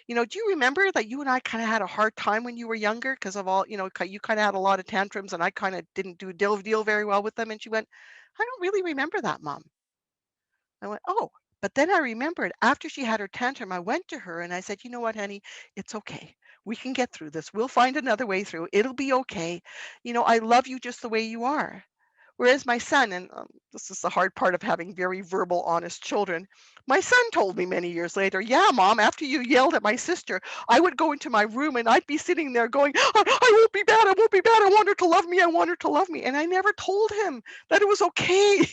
"Do you remember that you and I kind of had a hard time when you were younger, because of all, you kind of had a lot of tantrums, and I kind of didn't deal very well with them?" And she went, "I don't really remember that, Mom." I went, "Oh." But then I remembered, after she had her tantrum, I went to her and I said, "You know what, honey? It's okay. We can get through this. We'll find another way through. It'll be okay. I love you just the way you are." Whereas my son, and this is the hard part of having very verbal, honest children, my son told me many years later, yeah, Mom, after you yelled at my sister, I would go into my room and I'd be sitting there going, I won't be bad, I won't be bad, I want her to love me, I want her to love me. And I never told him that it was okay.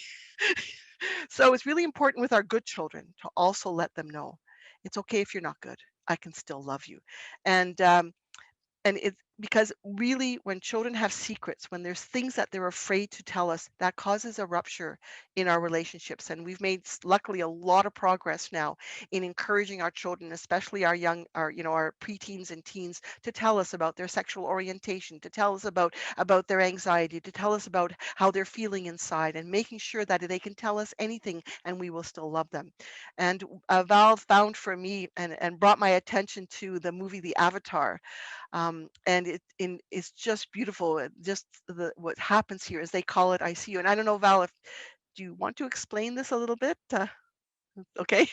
So it's really important with our good children to also let them know it's okay if you're not good. I can still love you. And it's because really when children have secrets, when there's things that they're afraid to tell us, that causes a rupture in our relationships. And we've made luckily a lot of progress now in encouraging our children, especially our young, our preteens and teens, to tell us about their sexual orientation, to tell us about their anxiety, to tell us about how they're feeling inside, and making sure that they can tell us anything and we will still love them. And Val found for me and brought my attention to the movie The Avatar, and it's just beautiful. Just what happens here is they call it "I see you," and I don't know, Val, if do you want to explain this a little bit? Okay,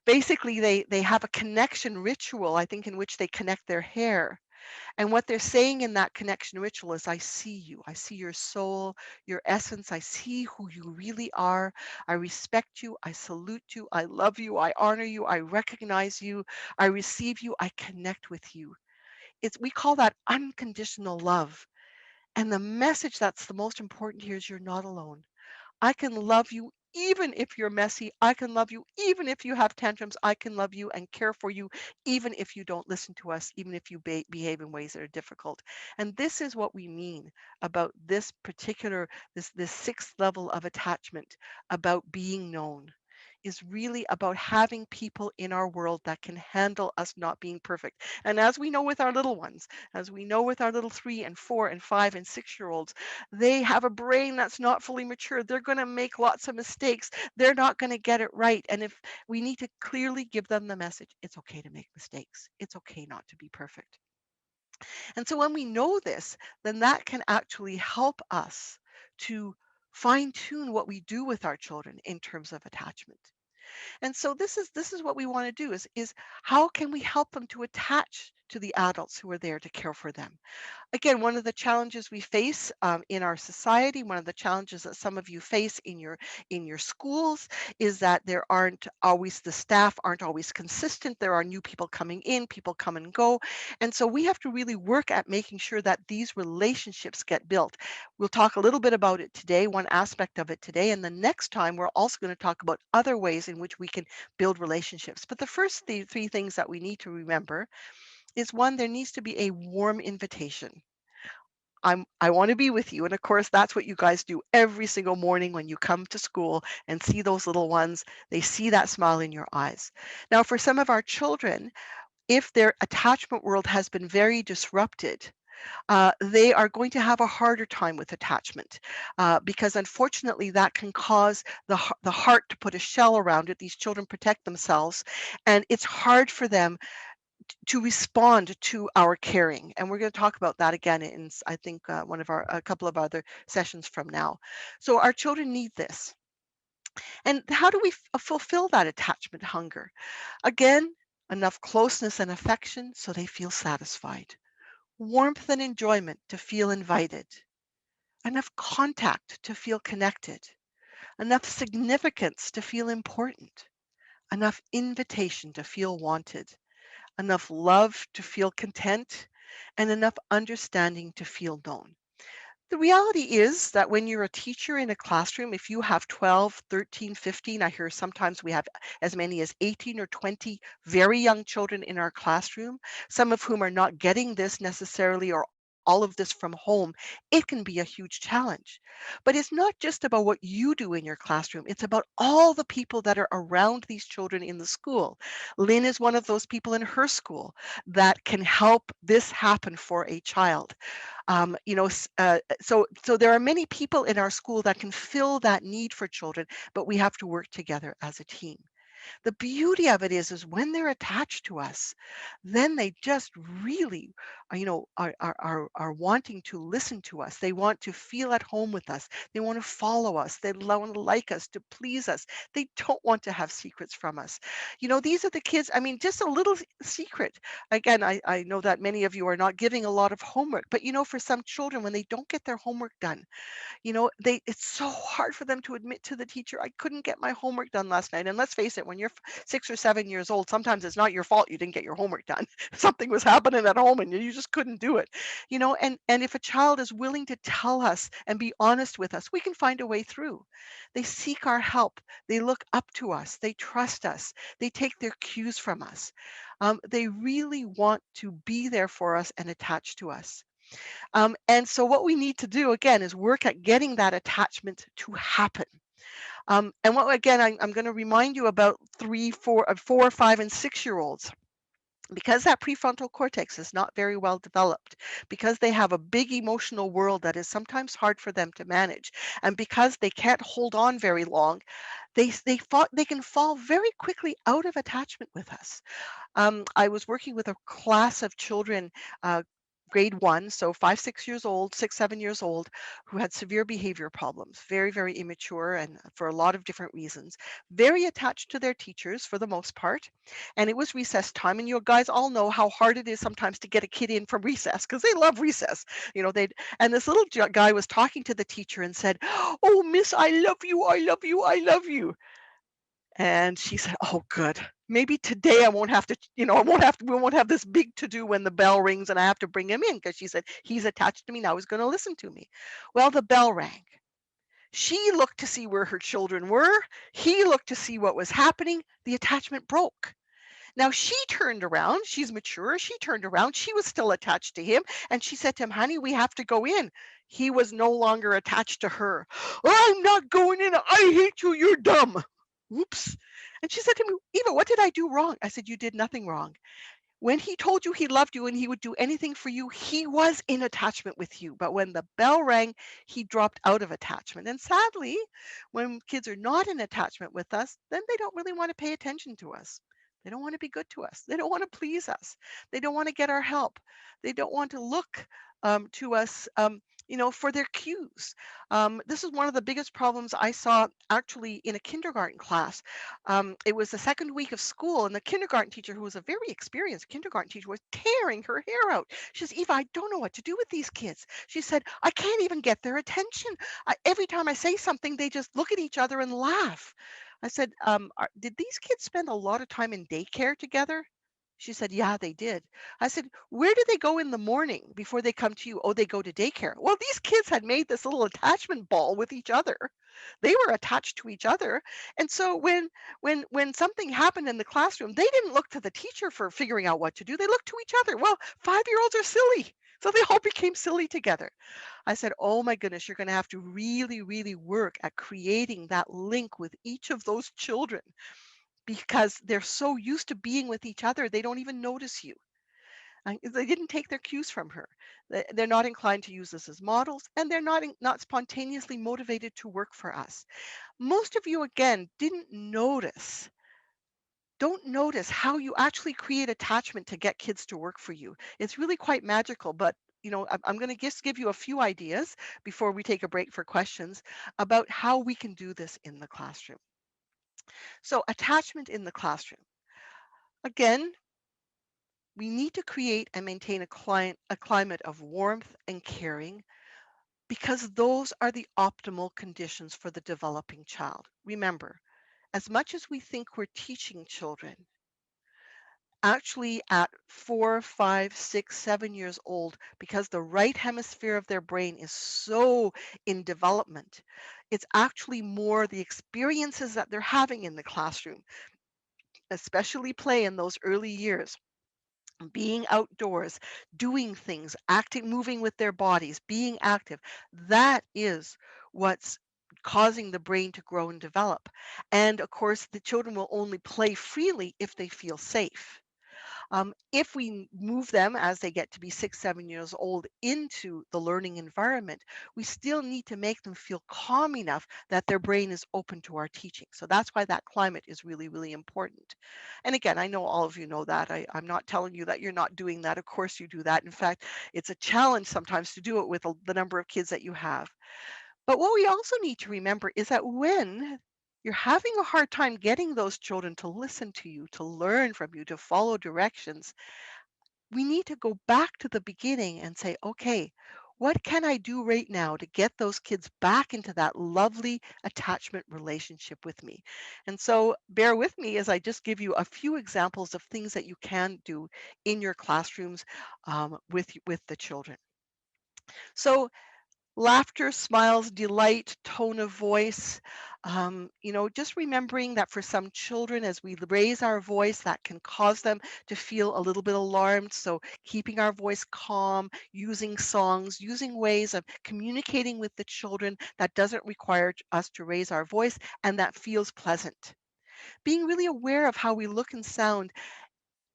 basically they have a connection ritual, I think, in which they connect their hair, and what they're saying in that connection ritual is, "I see you. I see your soul, your essence. I see who you really are. I respect you. I salute you. I love you. I honor you. I recognize you. I receive you. I connect with you." We call that unconditional love. And the message that's the most important here is you're not alone. I can love you even if you're messy. I can love you even if you have tantrums. I can love you and care for you even if you don't listen to us, even if you behave in ways that are difficult. And this is what we mean about this particular, this sixth level of attachment, about being known, is really about having people in our world that can handle us not being perfect. And as we know with our little ones, as we know with our little 3 and 4 and 5 and 6-year-olds, they have a brain that's not fully mature. They're going to make lots of mistakes. They're not going to get it right. And if we need to clearly give them the message, it's okay to make mistakes. It's okay not to be perfect. And so when we know this, then that can actually help us to fine tune what we do with our children in terms of attachment. And so this is what we want to do is how can we help them to attach to the adults who are there to care for them? Again, one of the challenges we face in our society, one of the challenges that some of you face in your schools, is that there aren't always the staff aren't always consistent. There are new people coming in, people come and go, and so we have to really work at making sure that these relationships get built. We'll talk a little bit about it today, one aspect of it today, and the next time we're also going to talk about other ways in which we can build relationships. But the first three things that we need to remember is, one, there needs to be a warm invitation. I want to be with you. And of course, that's what you guys do every single morning when you come to school and see those little ones. They see that smile in your eyes. Now, for some of our children, if their attachment world has been very disrupted, they are going to have a harder time with attachment, because unfortunately that can cause the heart to put a shell around it. These children protect themselves, and it's hard for them to respond to our caring. And we're going to talk about that again in, I think, a couple of other sessions from now. So our children need this. And how do we fulfill that attachment hunger? Again, enough closeness and affection so they feel satisfied, warmth and enjoyment to feel invited, enough contact to feel connected, enough significance to feel important, enough invitation to feel wanted, enough love to feel content, and enough understanding to feel known. The reality is that when you're a teacher in a classroom, if you have 12, 13, 15, I hear sometimes we have as many as 18 or 20 very young children in our classroom, some of whom are not getting this necessarily or all of this from home, it can be a huge challenge. But it's not just about what you do in your classroom, it's about all the people that are around these children in the school. Lynn is one of those people in her school that can help this happen for a child. So there are many people in our school that can fill that need for children, but we have to work together as a team. The beauty of it is when they're attached to us, then they just really, are wanting to listen to us. They want to feel at home with us. They want to follow us. They want to like us, to please us. They don't want to have secrets from us. These are the kids. I mean, just a little secret. Again, I know that many of you are not giving a lot of homework, but for some children, when they don't get their homework done, it's so hard for them to admit to the teacher, I couldn't get my homework done last night. And let's face it, when you're 6 or 7 years old, sometimes it's not your fault you didn't get your homework done. Something was happening at home and you just couldn't do it. And if a child is willing to tell us and be honest with us, we can find a way through. They seek our help. They look up to us. They trust us. They take their cues from us. They really want to be there for us and attach to us. And so what we need to do again is work at getting that attachment to happen. And what again, I'm going to remind you about 4, 5, and 6-year-olds. Because that prefrontal cortex is not very well developed, because they have a big emotional world that is sometimes hard for them to manage, and because they can't hold on very long, they can fall very quickly out of attachment with us. I was working with a class of children, grade 1, so 5, 6 years old, 6, 7 years old, who had severe behavior problems, very, very immature, and for a lot of different reasons, very attached to their teachers for the most part. And it was recess time, and you guys all know how hard it is sometimes to get a kid in from recess because they love recess. They and this little guy was talking to the teacher and said, "Oh, miss, I love you, I love you, I love you." And she said, "Oh, good. Maybe today I won't have to, we won't have this big to do when the bell rings and I have to bring him in," because she said, "He's attached to me now. He's going to listen to me." Well, the bell rang. She looked to see where her children were. He looked to see what was happening. The attachment broke. Now she turned around. She's mature. She turned around. She was still attached to him. And she said to him, "Honey, we have to go in." He was no longer attached to her. "I'm not going in. I hate you. You're dumb." Oops. And she said to me, "Eva, what did I do wrong?" I said, "You did nothing wrong. When he told you he loved you and he would do anything for you, he was in attachment with you. But when the bell rang, he dropped out of attachment." And sadly, when kids are not in attachment with us, then they don't really want to pay attention to us. They don't want to be good to us. They don't want to please us. They don't want to get our help. They don't want to look to us, for their cues. This is one of the biggest problems I saw actually in a kindergarten class. It was the second week of school, and the kindergarten teacher, who was a very experienced kindergarten teacher, was tearing her hair out. She says, "Eva, I don't know what to do with these kids." She said, "I can't even get their attention. Every time I say something, they just look at each other and laugh." I said, "Did these kids spend a lot of time in daycare together?" She said, "Yeah, they did." I said, "Where do they go in the morning before they come to you?" "Oh, they go to daycare." Well, these kids had made this little attachment ball with each other. They were attached to each other. And so when something happened in the classroom, they didn't look to the teacher for figuring out what to do. They looked to each other. Well, 5-year-olds are silly. So they all became silly together. I said, "Oh my goodness, you're going to have to really, really work at creating that link with each of those children because they're so used to being with each other, they don't even notice you." They didn't take their cues from her. They're not inclined to use us as models, and they're not spontaneously motivated to work for us. Most of you, again, don't notice how you actually create attachment to get kids to work for you. It's really quite magical, but I'm going to just give you a few ideas before we take a break for questions about how we can do this in the classroom. So attachment in the classroom. Again, we need to create and maintain a climate of warmth and caring because those are the optimal conditions for the developing child. Remember, as much as we think we're teaching children, actually at 4, 5, 6, 7 years old, because the right hemisphere of their brain is so in development, it's actually more the experiences that they're having in the classroom, especially play in those early years. Being outdoors, doing things, acting, moving with their bodies, being active. That is what's causing the brain to grow and develop. And of course, the children will only play freely if they feel safe. If we move them as they get to be 6, 7 years old into the learning environment, we still need to make them feel calm enough that their brain is open to our teaching. So that's why that climate is really, really important. And again, I know all of you know that. I'm not telling you that you're not doing that. Of course you do that. In fact, it's a challenge sometimes to do it with the number of kids that you have. But what we also need to remember is that when you're having a hard time getting those children to listen to you, to learn from you, to follow directions, we need to go back to the beginning and say, okay, what can I do right now to get those kids back into that lovely attachment relationship with me? And so bear with me as I just give you a few examples of things that you can do in your classrooms with the children. So laughter, smiles, delight, tone of voice. Just remembering that for some children, as we raise our voice, that can cause them to feel a little bit alarmed. So, keeping our voice calm, using songs, using ways of communicating with the children that doesn't require us to raise our voice and that feels pleasant. Being really aware of how we look and sound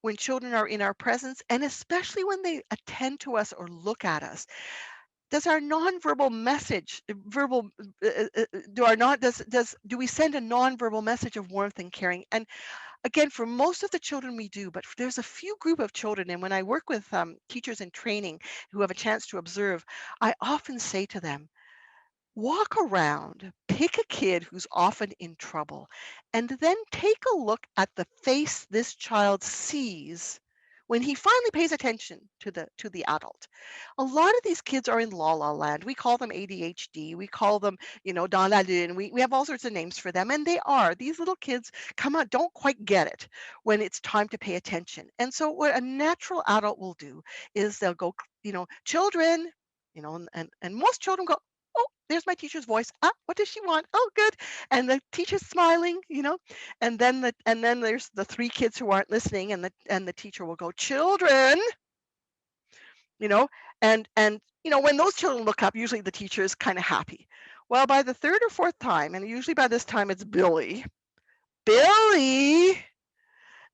when children are in our presence, and especially when they attend to us or look at us. Does our nonverbal message verbal do our not does do we send a nonverbal message of warmth and caring? And again, for most of the children we do, but there's a few group of children, and when I work with teachers in training who have a chance to observe, I often say to them, walk around, pick a kid who's often in trouble, and then take a look at the face this child sees when he finally pays attention to the adult. A lot of these kids are in la la land. We call them ADHD. We call them, dans la lune. We have all sorts of names for them, and they are. These little kids come out, don't quite get it when it's time to pay attention. And so what a natural adult will do is they'll go, children, and most children go, oh, there's my teacher's voice. Ah, what does she want? Oh, good. And the teacher's smiling, and then there's the three kids who aren't listening, and the teacher will go, children, you know, and when those children look up, usually the teacher is kind of happy. Well, by the third or fourth time, and usually by this time it's Billy, Billy,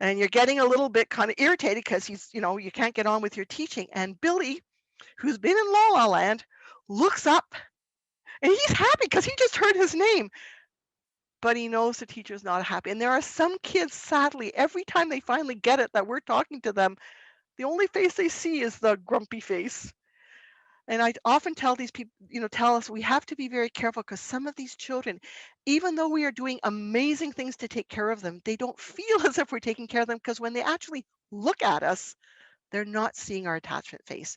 and you're getting a little bit kind of irritated because you can't get on with your teaching. And Billy, who's been in La La Land, looks up and he's happy because he just heard his name, but he knows the teacher's not happy. And there are some kids, sadly, every time they finally get it that we're talking to them, the only face they see is the grumpy face. And I often tell these people, tell us we have to be very careful because some of these children, even though we are doing amazing things to take care of them, they don't feel as if we're taking care of them because when they actually look at us, they're not seeing our attachment face.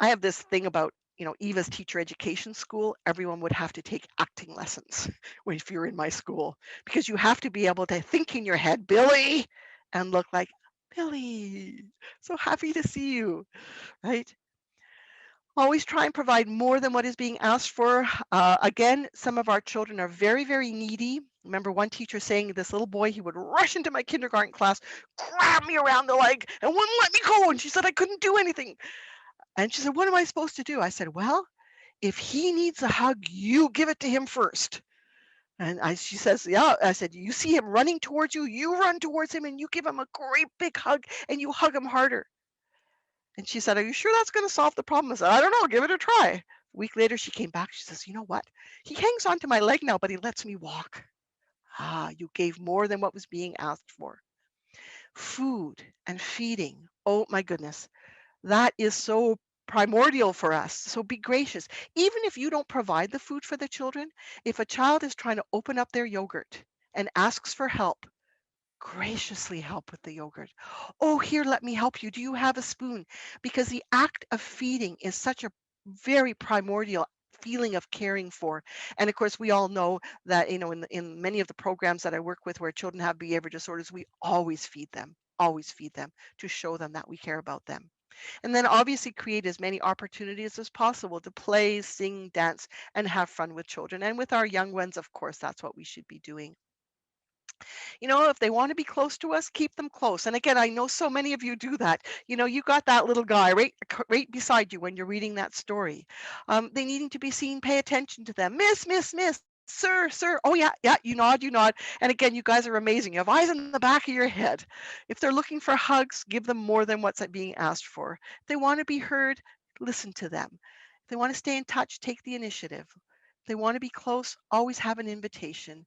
I have this thing about, Eva's teacher education school. Everyone would have to take acting lessons if you're in my school because you have to be able to think in your head, Billy, and look like, Billy, so happy to see you, right? Always try and provide more than what is being asked for. Again, some of our children are very, very needy. Remember one teacher saying this little boy, he would rush into my kindergarten class, grab me around the leg, and wouldn't let me go. And she said I couldn't do anything. And she said, what am I supposed to do? I said, well, if he needs a hug, you give it to him first. And she says, yeah. I said, you see him running towards you, you run towards him and you give him a great big hug and you hug him harder. And she said, are you sure that's going to solve the problem? I said, I don't know, give it a try. A week later, she came back. She says, you know what? He hangs onto my leg now, but he lets me walk. Ah, you gave more than what was being asked for. Food and feeding. Oh my goodness. That is so primordial for us. So be gracious. Even if you don't provide the food for the children, if a child is trying to open up their yogurt and asks for help, graciously help with the yogurt. Oh, here, let me help you. Do you have a spoon? Because the act of feeding is such a very primordial feeling of caring for. And of course, we all know that, in many of the programs that I work with where children have behavior disorders, we always feed them to show them that we care about them. And then obviously create as many opportunities as possible to play, sing, dance, and have fun with children. And with our young ones, of course, that's what we should be doing. If they want to be close to us, keep them close. And again, I know so many of you do that. You got that little guy right beside you when you're reading that story. They needing to be seen, pay attention to them. Miss, miss, miss. sir. Oh yeah, you nod, you nod. And again, you guys are amazing. You have eyes in the back of your head. If they're looking for hugs, give them more than what's being asked for. If they want to be heard, listen to them. If they want to stay in touch, take the initiative. If they want to be close, always have an invitation.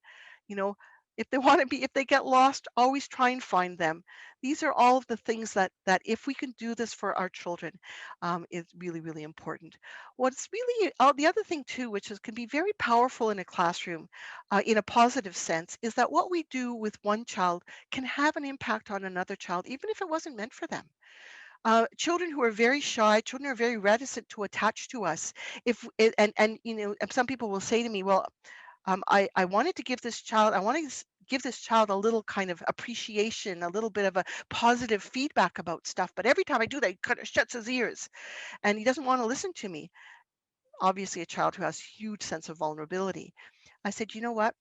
You know, if they want to be, if they get lost, always try and find them. These are all of the things that if we can do this for our children, is really, really important. What's really the other thing too, which is can be very powerful in a classroom, in a positive sense, is that what we do with one child can have an impact on another child, even if it wasn't meant for them. Children who are very shy, children who are very reticent to attach to us. And you know, some people will say to me, well, I wanted to give this child, I want to give this child a little kind of appreciation, a little bit of a positive feedback about stuff. But every time I do that, he kind of shuts his ears and he doesn't want to listen to me. Obviously, a child who has huge sense of vulnerability. I said, you know what?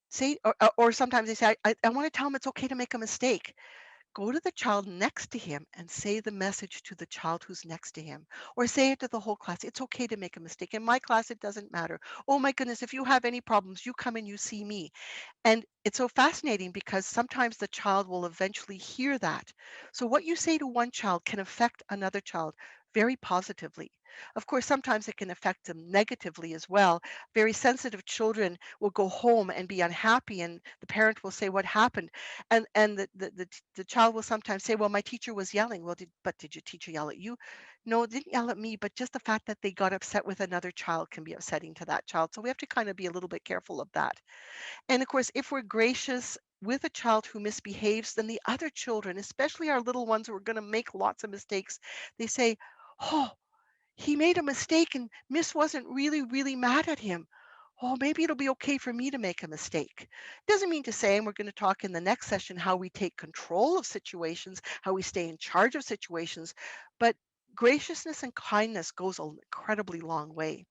Say, or sometimes they say, I want to tell him it's okay to make a mistake. Go to the child next to him and say the message to the child who's next to him, or say it to the whole class. It's okay to make a mistake. In my class, it doesn't matter. Oh my goodness, if you have any problems, you come and you see me. And it's so fascinating because sometimes the child will eventually hear that. So what you say to one child can affect another child very positively. Of course, sometimes it can affect them negatively as well. Very sensitive children will go home and be unhappy, and the parent will say, "What happened?" And the child will sometimes say, "Well, my teacher was yelling." Well, did your teacher yell at you? No, it didn't yell at me, but just the fact that they got upset with another child can be upsetting to that child. So we have to kind of be a little bit careful of that. And of course, if we're gracious with a child who misbehaves, then the other children, especially our little ones who are going to make lots of mistakes, they say, "Oh, he made a mistake and Miss wasn't really mad at him. Oh, maybe it'll be okay for me to make a mistake." Doesn't mean to say, and we're going to talk in the next session, how we take control of situations, how we stay in charge of situations, but graciousness and kindness goes an incredibly long way.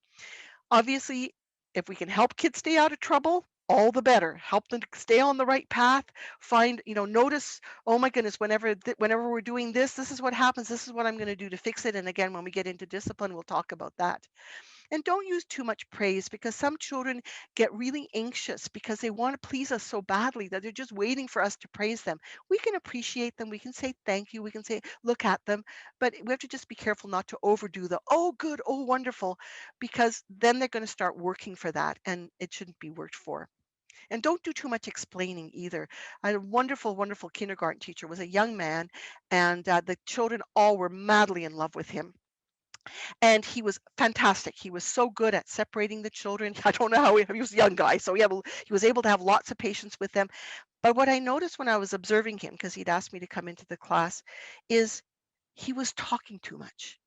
Obviously, if we can help kids stay out of trouble, all the better. Help them to stay on the right path. Find, notice, oh my goodness, whenever we're doing this, this is what happens. This is what I'm going to do to fix it. And again, when we get into discipline, we'll talk about that. And don't use too much praise because some children get really anxious because they want to please us so badly that they're just waiting for us to praise them. We can appreciate them. We can say thank you. We can say look at them. But we have to just be careful not to overdo the oh, good, oh, wonderful, because then they're going to start working for that and it shouldn't be worked for. And don't do too much explaining either. I had a wonderful, wonderful kindergarten teacher, was a young man, and the children all were madly in love with him, and he was fantastic. He was so good at separating the children. I don't know how he was a young guy, so he was able to have lots of patience with them. But what I noticed when I was observing him, because he'd asked me to come into the class, is he was talking too much.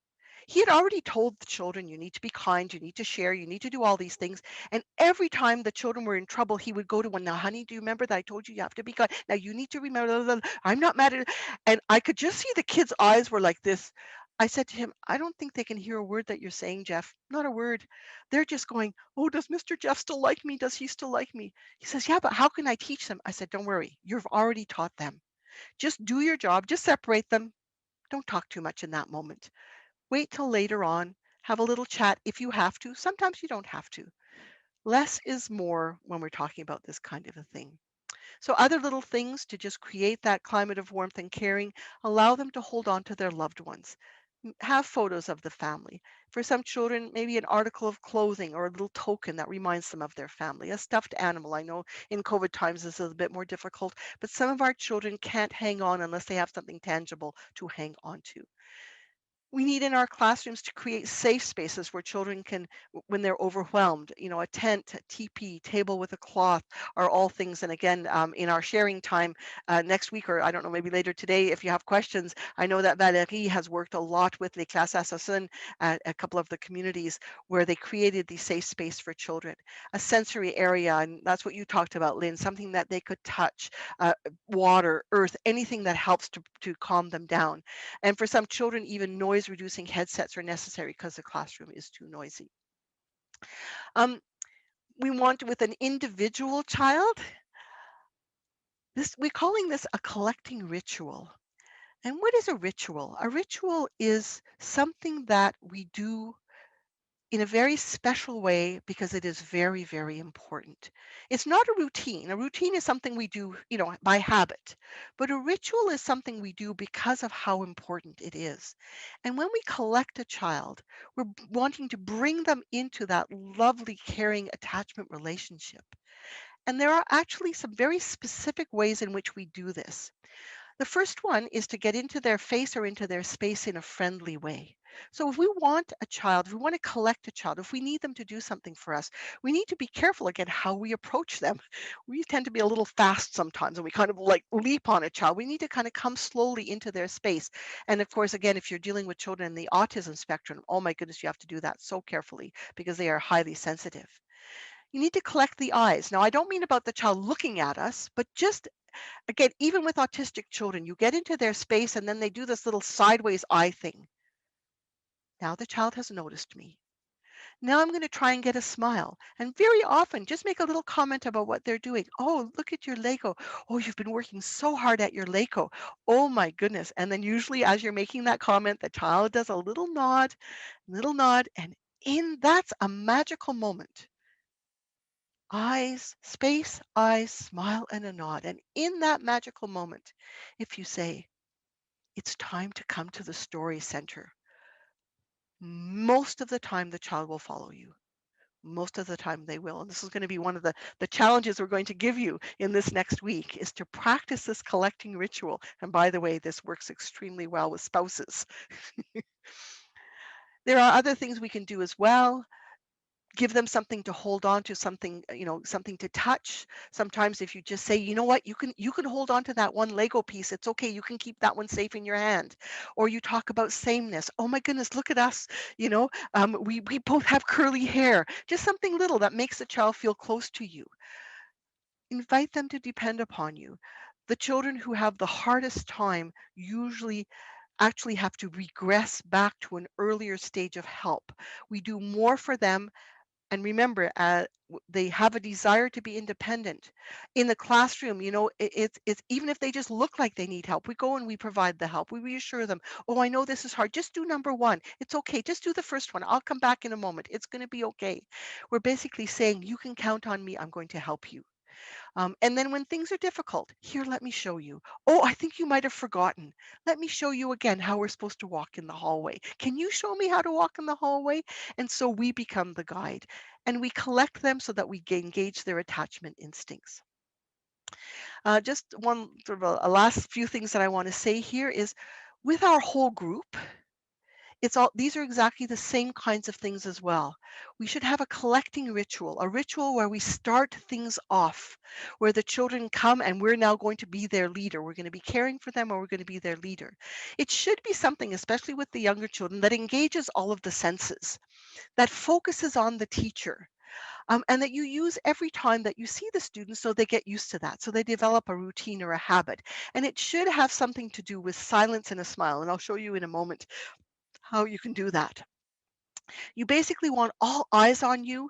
He had already told the children, you need to be kind, you need to share, you need to do all these things. And every time the children were in trouble, he would go to one, now, honey, do you remember that I told you you have to be kind? Now you need to remember, I'm not mad at it. And I could just see the kids' eyes were like this. I said to him, I don't think they can hear a word that you're saying, Jeff. Not a word. They're just going, oh, does Mr. Jeff still like me? Does he still like me? He says, yeah, but how can I teach them? I said, don't worry. You've already taught them. Just do your job. Just separate them. Don't talk too much in that moment. Wait till later on, have a little chat if you have to. Sometimes you don't have to. Less is more when we're talking about this kind of a thing. So, other little things to just create that climate of warmth and caring, allow them to hold on to their loved ones. Have photos of the family. For some children, maybe an article of clothing or a little token that reminds them of their family. A stuffed animal. I know in COVID times this is a bit more difficult, but some of our children can't hang on unless they have something tangible to hang on to. We need in our classrooms to create safe spaces where children can, when they're overwhelmed, a tent, a teepee, table with a cloth are all things. And again, in our sharing time next week, or I don't know, maybe later today, if you have questions, I know that Valérie has worked a lot with Les Classes Assassins at a couple of the communities where they created the safe space for children, a sensory area. And that's what you talked about, Lynn, something that they could touch, water, earth, anything that helps to calm them down. And for some children, even noise reducing headsets are necessary because the classroom is too noisy. Um, we want with an individual child, we're calling this a collecting ritual. And what is a ritual? A ritual is something that we do in a very special way because it is very, very important. It's not a routine. A routine is something we do, by habit, but a ritual is something we do because of how important it is. And when we collect a child, we're wanting to bring them into that lovely, caring attachment relationship. And there are actually some very specific ways in which we do this. The first one is to get into their face or into their space in a friendly way. So if we want a child, if we want to collect a child, if we need them to do something for us, we need to be careful again how we approach them. We tend to be a little fast sometimes and we kind of like leap on a child. We need to kind of come slowly into their space. And of course, again, if you're dealing with children in the autism spectrum, oh my goodness, you have to do that so carefully because they are highly sensitive. You need to collect the eyes. Now, I don't mean about the child looking at us, but just again, even with autistic children, you get into their space and then they do this little sideways eye thing. Now the child has noticed me. Now I'm going to try and get a smile. And very often, just make a little comment about what they're doing. Oh, look at your Lego. Oh, you've been working so hard at your Lego. Oh my goodness. And then usually as you're making that comment, the child does a little nod. And that's a magical moment. Eyes, space, eyes, smile, and a nod. And in that magical moment, if you say, it's time to come to the story center, most of the time the child will follow you. Most of the time they will. And this is going to be one of the challenges we're going to give you in this next week is to practice this collecting ritual. And by the way, this works extremely well with spouses. There are other things we can do as well. Give them something to hold on to, something, something to touch. Sometimes if you just say, you know what, you can hold on to that one Lego piece. It's okay. You can keep that one safe in your hand. Or you talk about sameness. Oh my goodness, look at us. We both have curly hair. Just something little that makes the child feel close to you. Invite them to depend upon you. The children who have the hardest time usually actually have to regress back to an earlier stage of help. We do more for them, and remember, they have a desire to be independent. In the classroom, it's even if they just look like they need help, we go and we provide the help. We reassure them, oh, I know this is hard. Just do number one. It's okay. Just do the first one. I'll come back in a moment. It's going to be okay. We're basically saying, you can count on me. I'm going to help you. And then when things are difficult, here, let me show you. Oh, I think you might have forgotten. Let me show you again how we're supposed to walk in the hallway. Can you show me how to walk in the hallway? And so we become the guide and we collect them so that we engage their attachment instincts. Just one sort of a last few things that I want to say here is with our whole group, these are exactly the same kinds of things as well. We should have a collecting ritual, a ritual where we start things off, where the children come and we're now going to be their leader. We're going to be caring for them or we're going to be their leader. It should be something, especially with the younger children, that engages all of the senses, that focuses on the teacher. And that you use every time that you see the students so they get used to that, so they develop a routine or a habit. And it should have something to do with silence and a smile. And I'll show you in a moment how you can do that. You basically want all eyes on you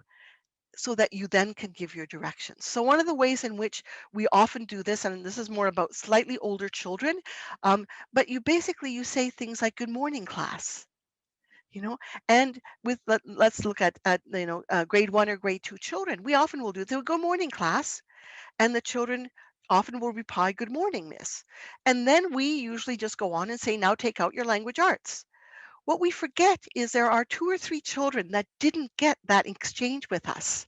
so that you then can give your directions. So one of the ways in which we often do this, and this is more about slightly older children, but you say things like, good morning, class. And let's look at grade 1 or grade 2 children. We often will do, they'll go morning, class. And the children often will reply, good morning, miss. And then we usually just go on and say, now take out your language arts. What we forget is there are 2 or 3 children that didn't get that exchange with us.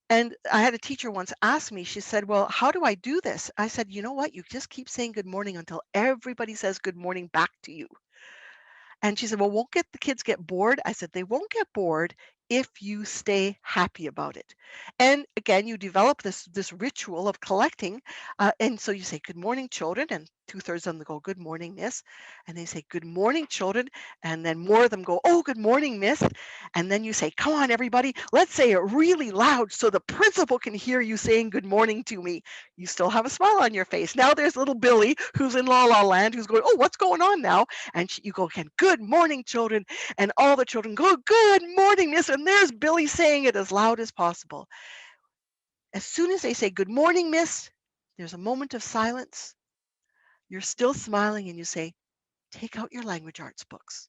And I had a teacher once ask me, she said, well, how do I do this? I said, you know what? You just keep saying good morning until everybody says good morning back to you. And she said, well, won't the kids get bored? I said, they won't get bored if you stay happy about it. And again, you develop this ritual of collecting. And so you say, good morning, children. And 2/3 of them go, good morning, miss. And they say, good morning, children. And then more of them go, oh, good morning, miss. And then you say, come on, everybody, let's say it really loud so the principal can hear you saying good morning to me. You still have a smile on your face. Now there's little Billy who's in La La Land who's going, oh, what's going on now? And you go again, good morning, children. And all the children go, good morning, miss. And there's Billy saying it as loud as possible. As soon as they say, good morning, miss, there's a moment of silence. You're still smiling and you say, take out your language arts books.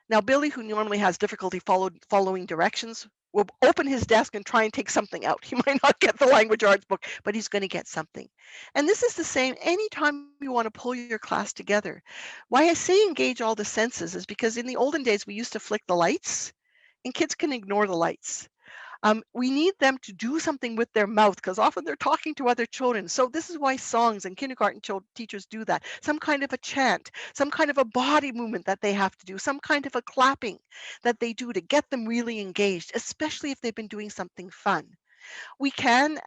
Now, Billy, who normally has difficulty following directions, will open his desk and try and take something out. He might not get the language arts book, but he's going to get something. And this is the same anytime you want to pull your class together. Why I say engage all the senses is because in the olden days, we used to flick the lights, and kids can ignore the lights. We need them to do something with their mouth because often they're talking to other children. So this is why songs and kindergarten teachers do that. Some kind of a chant, some kind of a body movement that they have to do, some kind of a clapping that they do to get them really engaged, especially if they've been doing something fun. We can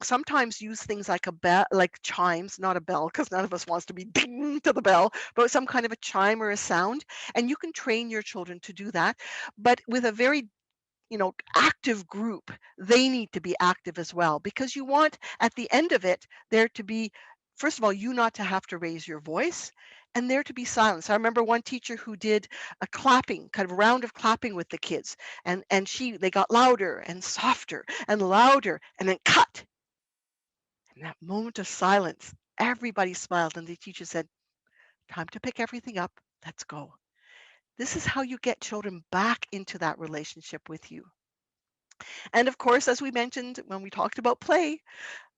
sometimes use things like a bell, like chimes, not a bell, because none of us wants to be ding to the bell, but some kind of a chime or a sound. And you can train your children to do that, but with a very active group, they need to be active as well, because you want at the end of it there to be, first of all, you not to have to raise your voice and there to be silence. I remember one teacher who did a clapping, kind of round of clapping with the kids, and they got louder and softer and louder and then cut. And that moment of silence, everybody smiled and the teacher said, "Time to pick everything up. Let's go." This is how you get children back into that relationship with you. And of course, as we mentioned when we talked about play,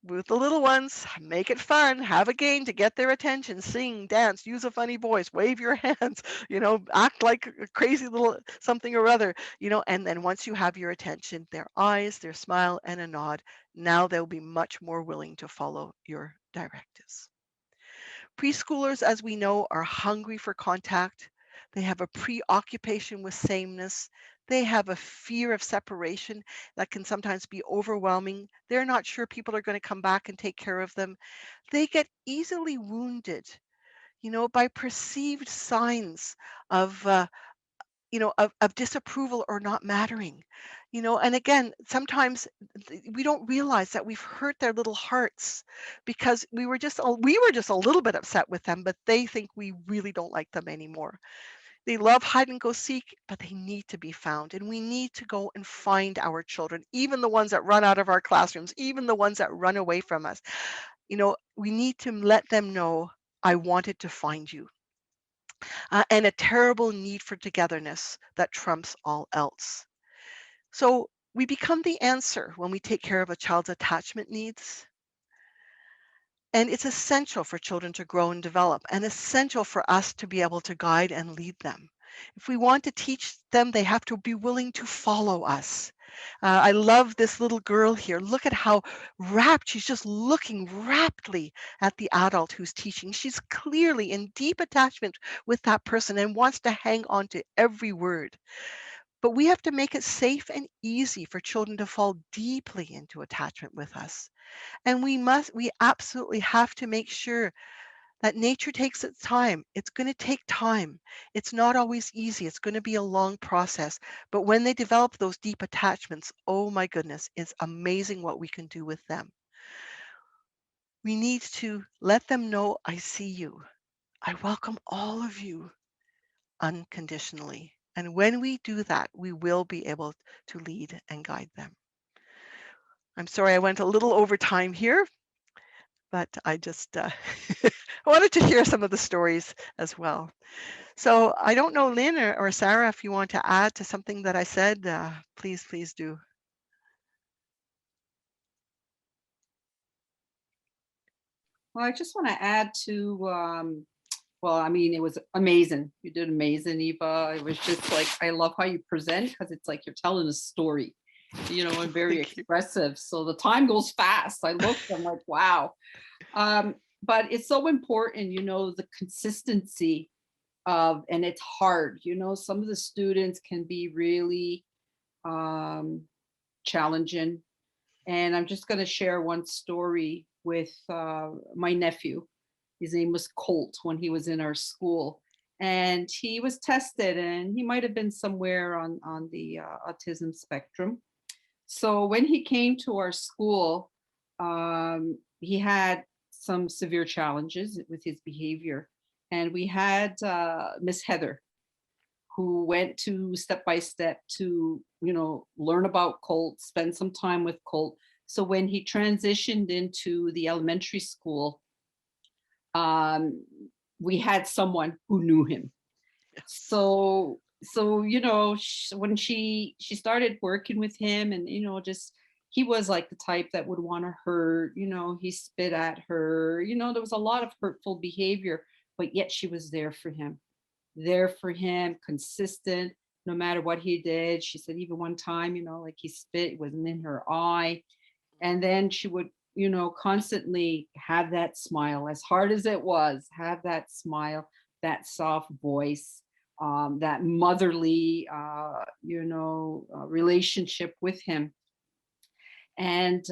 with the little ones, make it fun, have a game to get their attention, sing, dance, use a funny voice, wave your hands, act like a crazy little something or other, and then once you have your attention, their eyes, their smile, and a nod, now they'll be much more willing to follow your directives. Preschoolers, as we know, are hungry for contact. They have a preoccupation with sameness. They have a fear of separation that can sometimes be overwhelming. They're not sure people are going to come back and take care of them. They get easily wounded, by perceived signs of of disapproval or not mattering, and again, sometimes we don't realize that we've hurt their little hearts because we were just a little bit upset with them, but they think we really don't like them anymore. They love hide and go seek, but they need to be found, and we need to go and find our children, even the ones that run out of our classrooms, even the ones that run away from us. We need to let them know, I wanted to find you. And a terrible need for togetherness that trumps all else. So we become the answer when we take care of a child's attachment needs. And it's essential for children to grow and develop, and essential for us to be able to guide and lead them. If we want to teach them, they have to be willing to follow us. I love this little girl here. Look at how rapt, she's just looking raptly at the adult who's teaching. She's clearly in deep attachment with that person and wants to hang on to every word. But we have to make it safe and easy for children to fall deeply into attachment with us. And we absolutely have to make sure that nature takes its time. It's going to take time. It's not always easy. It's going to be a long process. But when they develop those deep attachments, oh my goodness, it's amazing what we can do with them. We need to let them know, I see you. I welcome all of you unconditionally. And when we do that, we will be able to lead and guide them. I'm sorry I went a little over time here, but I just I wanted to share some of the stories as well. So I don't know, Lynn or Sarah, if you want to add to something that I said, please do. Well, I just want to add to, well, I mean, it was amazing. You did amazing, Eva. It was just like, I love how you present because it's like you're telling a story, and very expressive. So the time goes fast. I looked, I'm like, wow. But it's so important, the consistency of, and it's hard, some of the students can be really challenging. And I'm just going to share one story with my nephew. His name was Colt when he was in our school. And he was tested and he might have been somewhere on the autism spectrum. So when he came to our school, he had some severe challenges with his behavior. And we had Miss Heather, who went to step by step to, learn about Colt, spend some time with Colt. So when he transitioned into the elementary school, we had someone who knew him. So so when she started working with him, and just he was like the type that would want to hurt, he spit at her, there was a lot of hurtful behavior, but yet she was there for him, consistent, no matter what he did. She said even one time, like he spit, it wasn't in her eye. And then she would, constantly have that smile, as hard as it was, have that smile, that soft voice, that motherly, relationship with him. And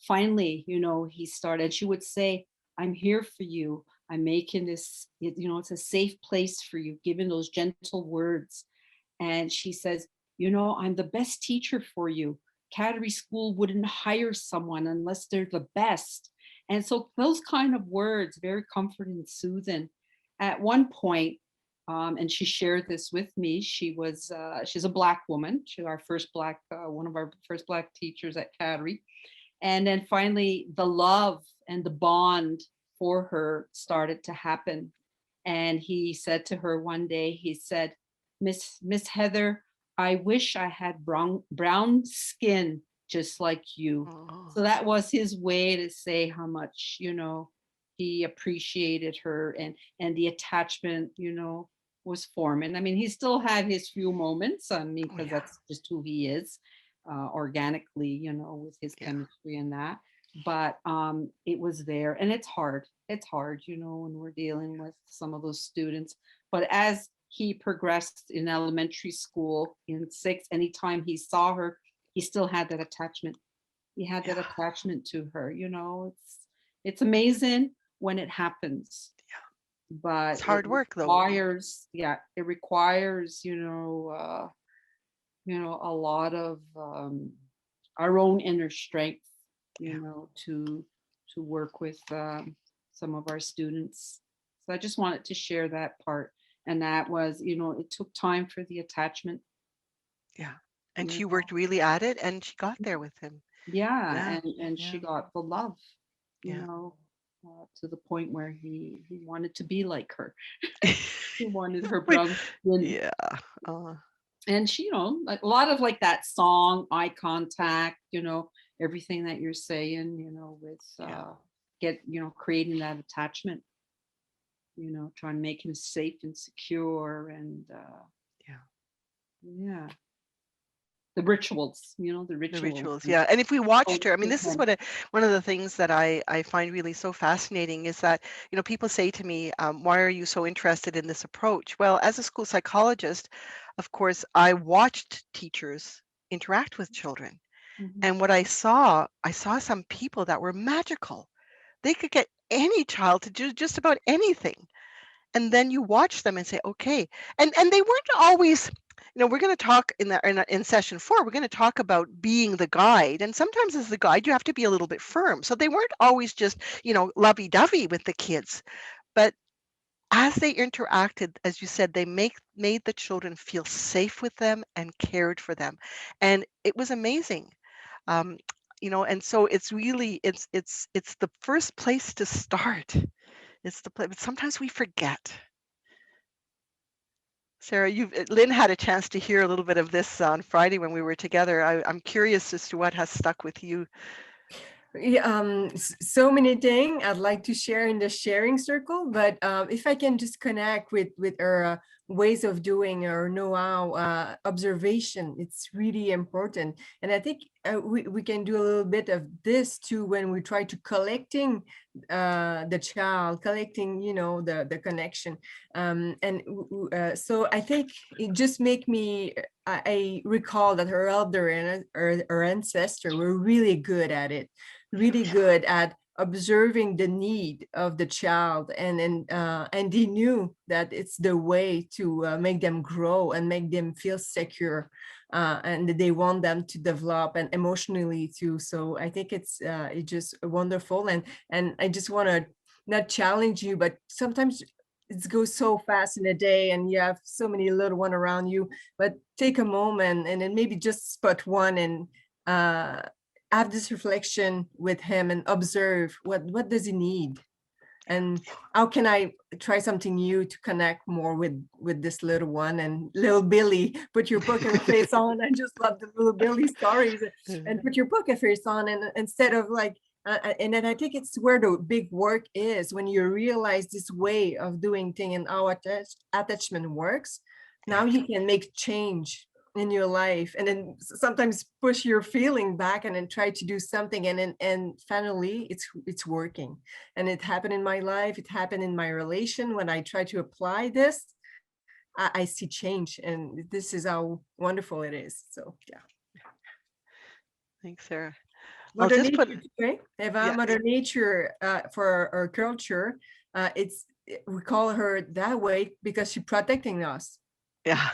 finally, he started, she would say, I'm here for you. I'm making this, it's a safe place for you, giving those gentle words. And she says, I'm the best teacher for you. Cattery School wouldn't hire someone unless they're the best. And so those kind of words, very comforting and soothing. At one point, and she shared this with me, she's a Black woman. She's our first Black, one of our first Black teachers at Cattery. And then finally, the love and the bond for her started to happen. And he said to her one day, he said, Miss Heather, I wish I had brown skin just like you. Oh, So that was his way to say how much, he appreciated her, and the attachment, was forming. I mean, he still had his few moments, because yeah. that's just who he is, organically, with his Yeah. chemistry and that. But it was there, and it's hard. It's hard, when we're dealing with some of those students. But as he progressed in elementary school in sixth, anytime he saw her, he still had that attachment. He had that Yeah. attachment to her. It's amazing when it happens. But It's hard work though. it requires, a lot of our own inner strength, to work with some of our students. So I just wanted to share that part. And that was, it took time for the attachment. Yeah. And you she know. worked really at it, and she got there with him. Yeah, Yeah. and she Yeah. got the love, Yeah. to the point where he wanted to be like her. He wanted her Wait, brown skin. yeah. Uh, And she, like a lot of like that song, eye contact, everything that you're saying, with Yeah. creating that attachment, trying to make him safe and secure, and Yeah. yeah, the rituals, the The rituals. rituals, yeah. And if we watched her, I mean, with this is him. one of the things that I find really so fascinating is that, people say to me, why are you so interested in this approach? Well, as a school psychologist, of course, I watched teachers interact with children. Mhm. And what I saw some people that were magical. They could get any child to do just about anything. And then you watch them and say, okay. And they weren't always, we're going to talk in session 4, we're going to talk about being the guide. And sometimes as the guide, you have to be a little bit firm. So they weren't always just, lovey-dovey with the kids. But as they interacted, as you said, they made the children feel safe with them and cared for them. And it was amazing. Um, and so it's really it's the first place to start. It's the place, but sometimes we forget. Sarah, Lynn had a chance to hear a little bit of this on Friday when we were together. I'm curious as to what has stuck with you. Yeah, so many things I'd like to share in the sharing circle, but if I can just connect with our ways of doing or know-how, observation, it's really important. And I think we can do a little bit of this too when we try to collecting the child, collecting, the connection. So I think it just make me, I recall that her elder and her ancestor were really good at it, really good at observing the need of the child, and they knew that it's the way to make them grow and make them feel secure, and they want them to develop and emotionally too. So I think it's just wonderful, and I just want to not challenge you, but sometimes it goes so fast in a day and you have so many little one around you, but take a moment and then maybe just spot one and have this reflection with him and observe what does he need. and how can I try something new to connect more with this little one? And little Billy, put your poker face on. I just love the little Billy stories. And put your poker face on, and instead of like and then I think it's where the big work is, when you realize this way of doing thing and how attachment works. Now you can make change in your life, and then sometimes push your feeling back and then try to do something, and finally it's working. And it happened in my life, it happened in my relation. When I try to apply this, I see change, and this is how wonderful it is. So yeah. Thanks, Sarah. I'll Mother just put, Nature today, Eva, yeah, Mother Nature, for our culture, we call her that way because she's protecting us, yeah,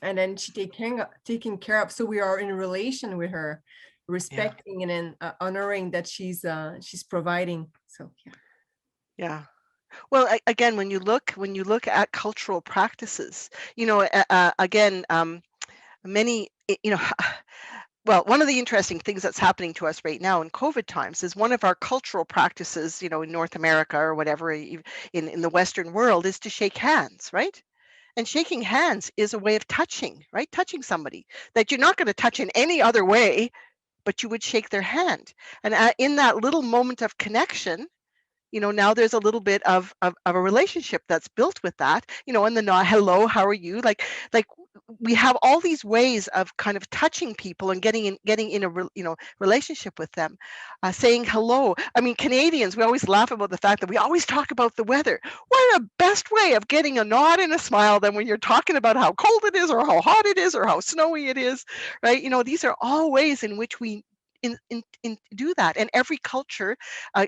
and then she taking care of. So we are in a relation with her, yeah, respecting and then honoring that she's providing. So yeah. yeah. Well, again, when you look at cultural practices, again, many, well, one of the interesting things that's happening to us right now in COVID times is one of our cultural practices, in North America or whatever, in the Western world, is to shake hands, right? And shaking hands is a way of touching, right? Touching somebody that you're not going to touch in any other way, but you would shake their hand. And in that little moment of connection, now there's a little bit of a relationship that's built with that, and the nod, hello, how are you? Like we have all these ways of kind of touching people and getting in a relationship with them, saying hello. I mean, Canadians, we always laugh about the fact that we always talk about the weather. What a best way of getting a nod and a smile than when you're talking about how cold it is or how hot it is or how snowy it is, right? These are all ways in which we do that. And every culture,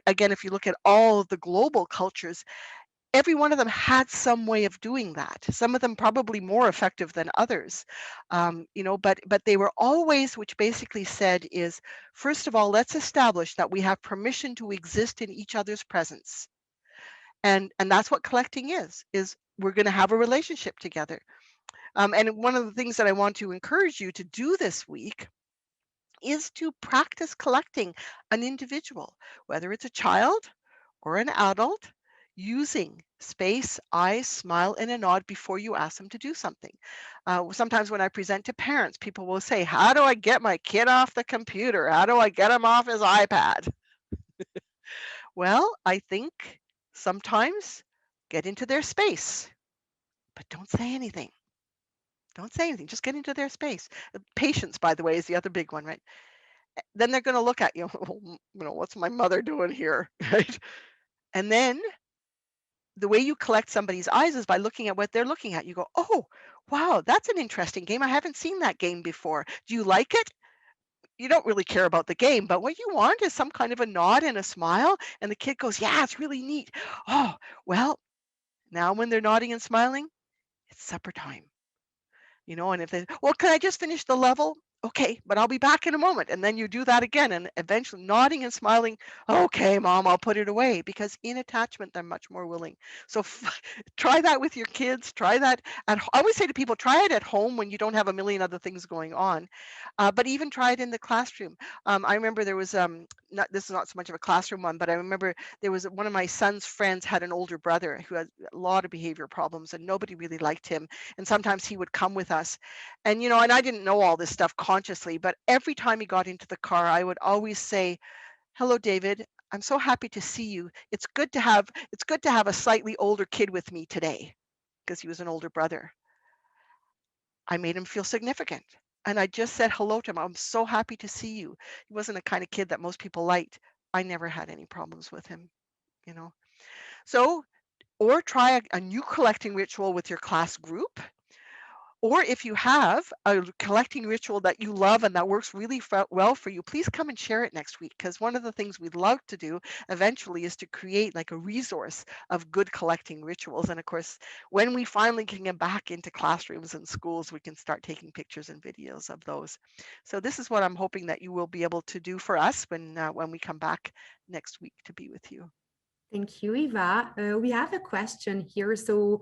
again, if you look at all of the global cultures, every one of them had some way of doing that. Some of them probably more effective than others, but they were always, which basically said is, first of all, let's establish that we have permission to exist in each other's presence. And that's what collecting is we're going to have a relationship together. And one of the things that I want to encourage you to do this week is to practice collecting an individual, whether it's a child or an adult, using space, eyes, smile, and a nod before you ask them to do something. Sometimes when I present to parents, people will say, how do I get my kid off the computer? How do I get him off his iPad? Well, I think sometimes get into their space, but don't say anything. Don't say anything. Just get into their space. Patience, by the way, is the other big one, right? Then they're going to look at you, what's my mother doing here, right? And then the way you collect somebody's eyes is by looking at what they're looking at. You go, oh, wow, that's an interesting game. I haven't seen that game before. Do you like it? You don't really care about the game, but what you want is some kind of a nod and a smile. And the kid goes, yeah, it's really neat. Oh, well, now when they're nodding and smiling, it's supper time. And if they, well, can I just finish the level? Okay, but I'll be back in a moment. And then you do that again, and eventually nodding and smiling. Okay, mom, I'll put it away, because in attachment, they're much more willing. So try that with your kids. Try that I always say to people, try it at home when you don't have a million other things going on, but even try it in the classroom. I remember there was this is not so much of a classroom one, but I remember there was one of my son's friends had an older brother who had a lot of behavior problems, and nobody really liked him. And sometimes he would come with us, and and I didn't know all this stuff consciously, but every time he got into the car, I would always say, hello, David, I'm so happy to see you. It's good to have a slightly older kid with me today, because he was an older brother. I made him feel significant, and I just said hello to him. I'm so happy to see you. He wasn't the kind of kid that most people liked. I never had any problems with him, you know. So, or try a new collecting ritual with your class group. Or if you have a collecting ritual that you love and that works really well for you, please come and share it next week. Because one of the things we'd love to do eventually is to create like a resource of good collecting rituals. And of course, when we finally can get back into classrooms and schools, we can start taking pictures and videos of those. So this is what I'm hoping that you will be able to do for us when we come back next week to be with you. Thank you, Eva. We have a question here. So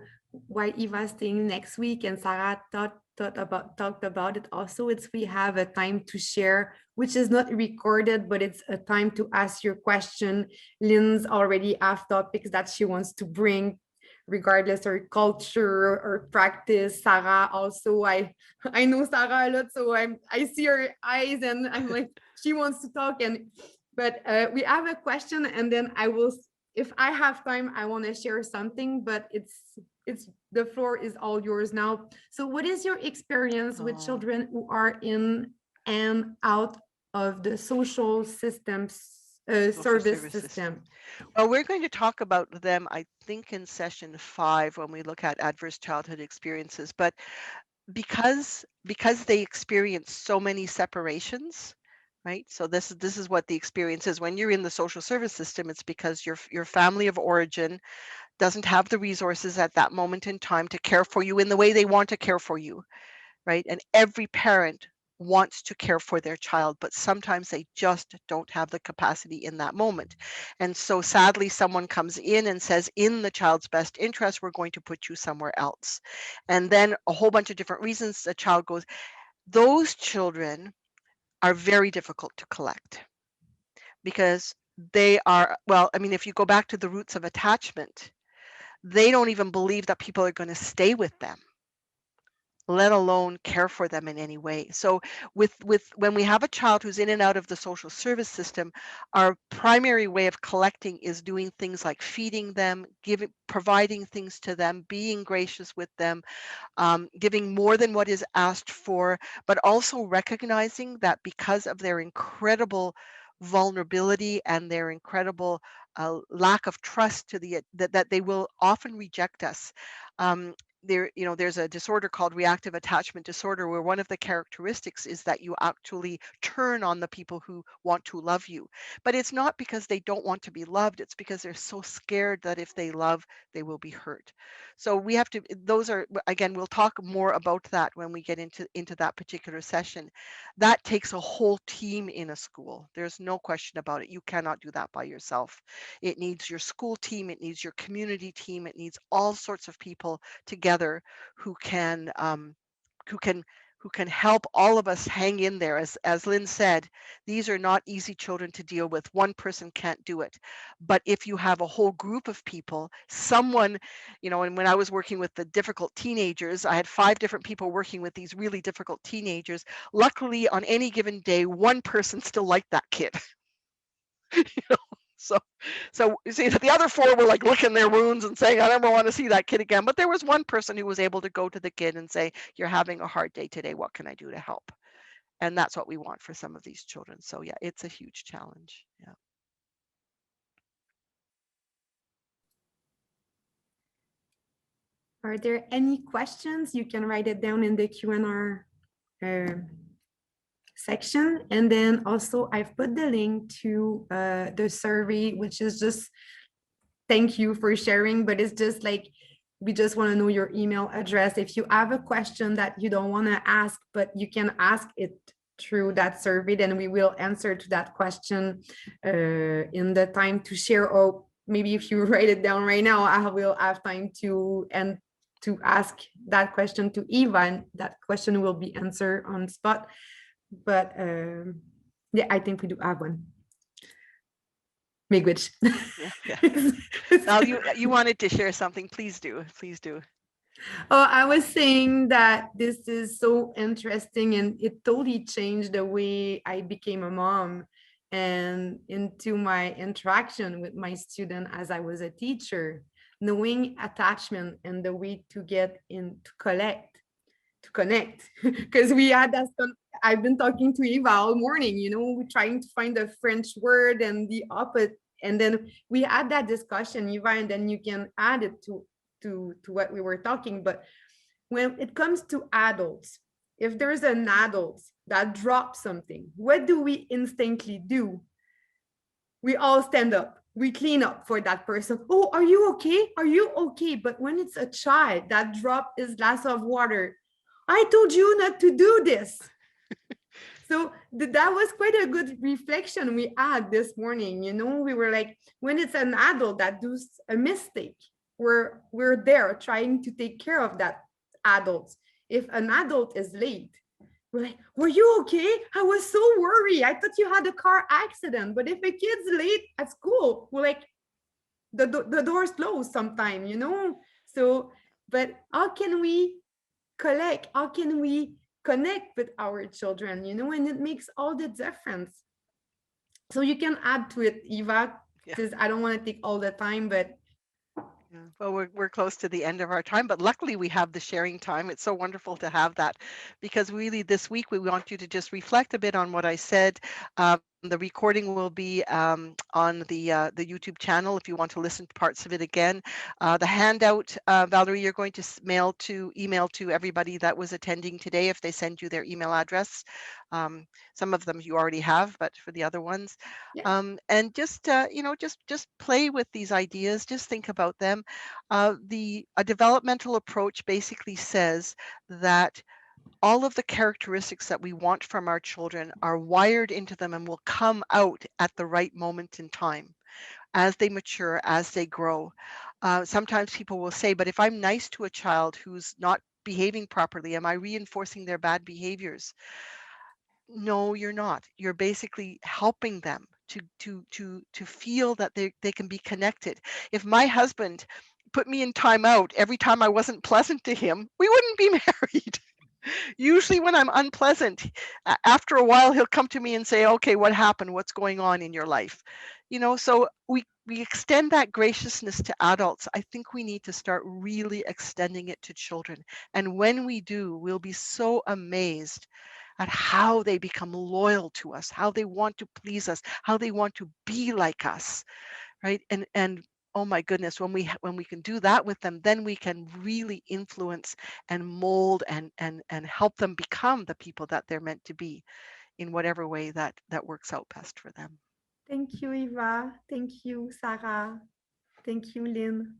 while Eva's staying next week and Sarah talked about it also, it's we have a time to share, which is not recorded, but it's a time to ask your question. Lynn's already have topics that she wants to bring, regardless her culture or practice. Sarah also, I know Sarah a lot, so I see her eyes and I'm like, she wants to talk. But we have a question, and then I will, if I have time, I want to share something, but it's the floor is all yours now. So what is your experience with children who are in and out of the social systems, service system? Well, we're going to talk about them, I think, in session 5 when we look at adverse childhood experiences. But because they experience so many separations, right? So this is what the experience is when you're in the social service system. It's because your family of origin doesn't have the resources at that moment in time to care for you in the way they want to care for you, right? And every parent wants to care for their child, but sometimes they just don't have the capacity in that moment. And so sadly, someone comes in and says, in the child's best interest, we're going to put you somewhere else. And then a whole bunch of different reasons the child goes. Those children are very difficult to collect because they are, well, I mean, if you go back to the roots of attachment, they don't even believe that people are going to stay with them, let alone care for them in any way. So with when we have a child who's in and out of the social service system, our primary way of collecting is doing things like feeding them, providing things to them, being gracious with them, giving more than what is asked for, but also recognizing that because of their incredible vulnerability and their incredible lack of trust to that they will often reject us. There's a disorder called reactive attachment disorder, where one of the characteristics is that you actually turn on the people who want to love you. But it's not because they don't want to be loved, it's because they're so scared that if they love, they will be hurt. So we have to, those are, again, we'll talk more about that when we get into that particular session. That takes a whole team in a school. There's no question about it. You cannot do that by yourself. It needs your school team, it needs your community team, it needs all sorts of people together who can help all of us hang in there. As Lynn said, these are not easy children to deal with. One person can't do it. But if you have a whole group of people, someone, and when I was working with the difficult teenagers, I had 5 different people working with these really difficult teenagers. Luckily, on any given day, one person still liked that kid. So you see that the other 4 were like licking their wounds and saying, I never want to see that kid again. But there was one person who was able to go to the kid and say, you're having a hard day today. What can I do to help? And that's what we want for some of these children. So yeah, it's a huge challenge. Yeah. Are there any questions? You can write it down in the Q&A section. And then also I've put the link to the survey, which is just, thank you for sharing, but it's just like, we just want to know your email address. If you have a question that you don't want to ask, but you can ask it through that survey, then we will answer to that question in the time to share. Or maybe if you write it down right now, I will have time to ask that question to Eva, and that question will be answered on spot. But yeah, I think we do have one. Miigwech. Yeah. Now you wanted to share something. Please do. Oh, I was saying that this is so interesting, and it totally changed the way I became a mom and into my interaction with my student as I was a teacher, knowing attachment and the way to get in to connect. Because we had that, I've been talking to Eva all morning, we're trying to find a French word and the opposite. And then we had that discussion, Eva, and then you can add it to what we were talking. But when it comes to adults, if there's an adult that drops something, what do we instantly do? We all stand up, we clean up for that person. Oh, are you okay? Are you okay? But when it's a child that dropped his glass of water, I told you not to do this. So that was quite a good reflection we had this morning. We were like, when it's an adult that does a mistake, we're there trying to take care of that adult. If an adult is late, we're like, were you okay? I was so worried. I thought you had a car accident. But if a kid's late at school, we're like, the door's closed sometime. So, but how can we collect? How can we connect with our children? And it makes all the difference. So you can add to it, Eva, because I don't want to take all the time, but yeah. Well, we're close to the end of our time, but luckily we have the sharing time. It's so wonderful to have that, because really this week we want you to just reflect a bit on what I said. The recording will be on the YouTube channel if you want to listen to parts of it again. The handout, Valerie, you're going to email to everybody that was attending today if they send you their email address. Some of them you already have, but for the other ones, yeah. and just just play with these ideas. Just think about them. A developmental approach basically says that all of the characteristics that we want from our children are wired into them and will come out at the right moment in time as they mature, as they grow. Sometimes people will say, but if I'm nice to a child who's not behaving properly, am I reinforcing their bad behaviors? No, you're not. You're basically helping them to feel that they can be connected. If my husband put me in timeout every time I wasn't pleasant to him, we wouldn't be married. Usually when I'm unpleasant, after a while he'll come to me and say, okay, what happened? What's going on in your life? So we extend that graciousness to adults. I think we need to start really extending it to children. And when we do, we'll be so amazed at how they become loyal to us, how they want to please us, how they want to be like us, right? And oh my goodness, when we can do that with them, then we can really influence and mold and help them become the people that they're meant to be in whatever way that works out best for them. Thank you, Eva. Thank you, Sarah. Thank you, Lynn.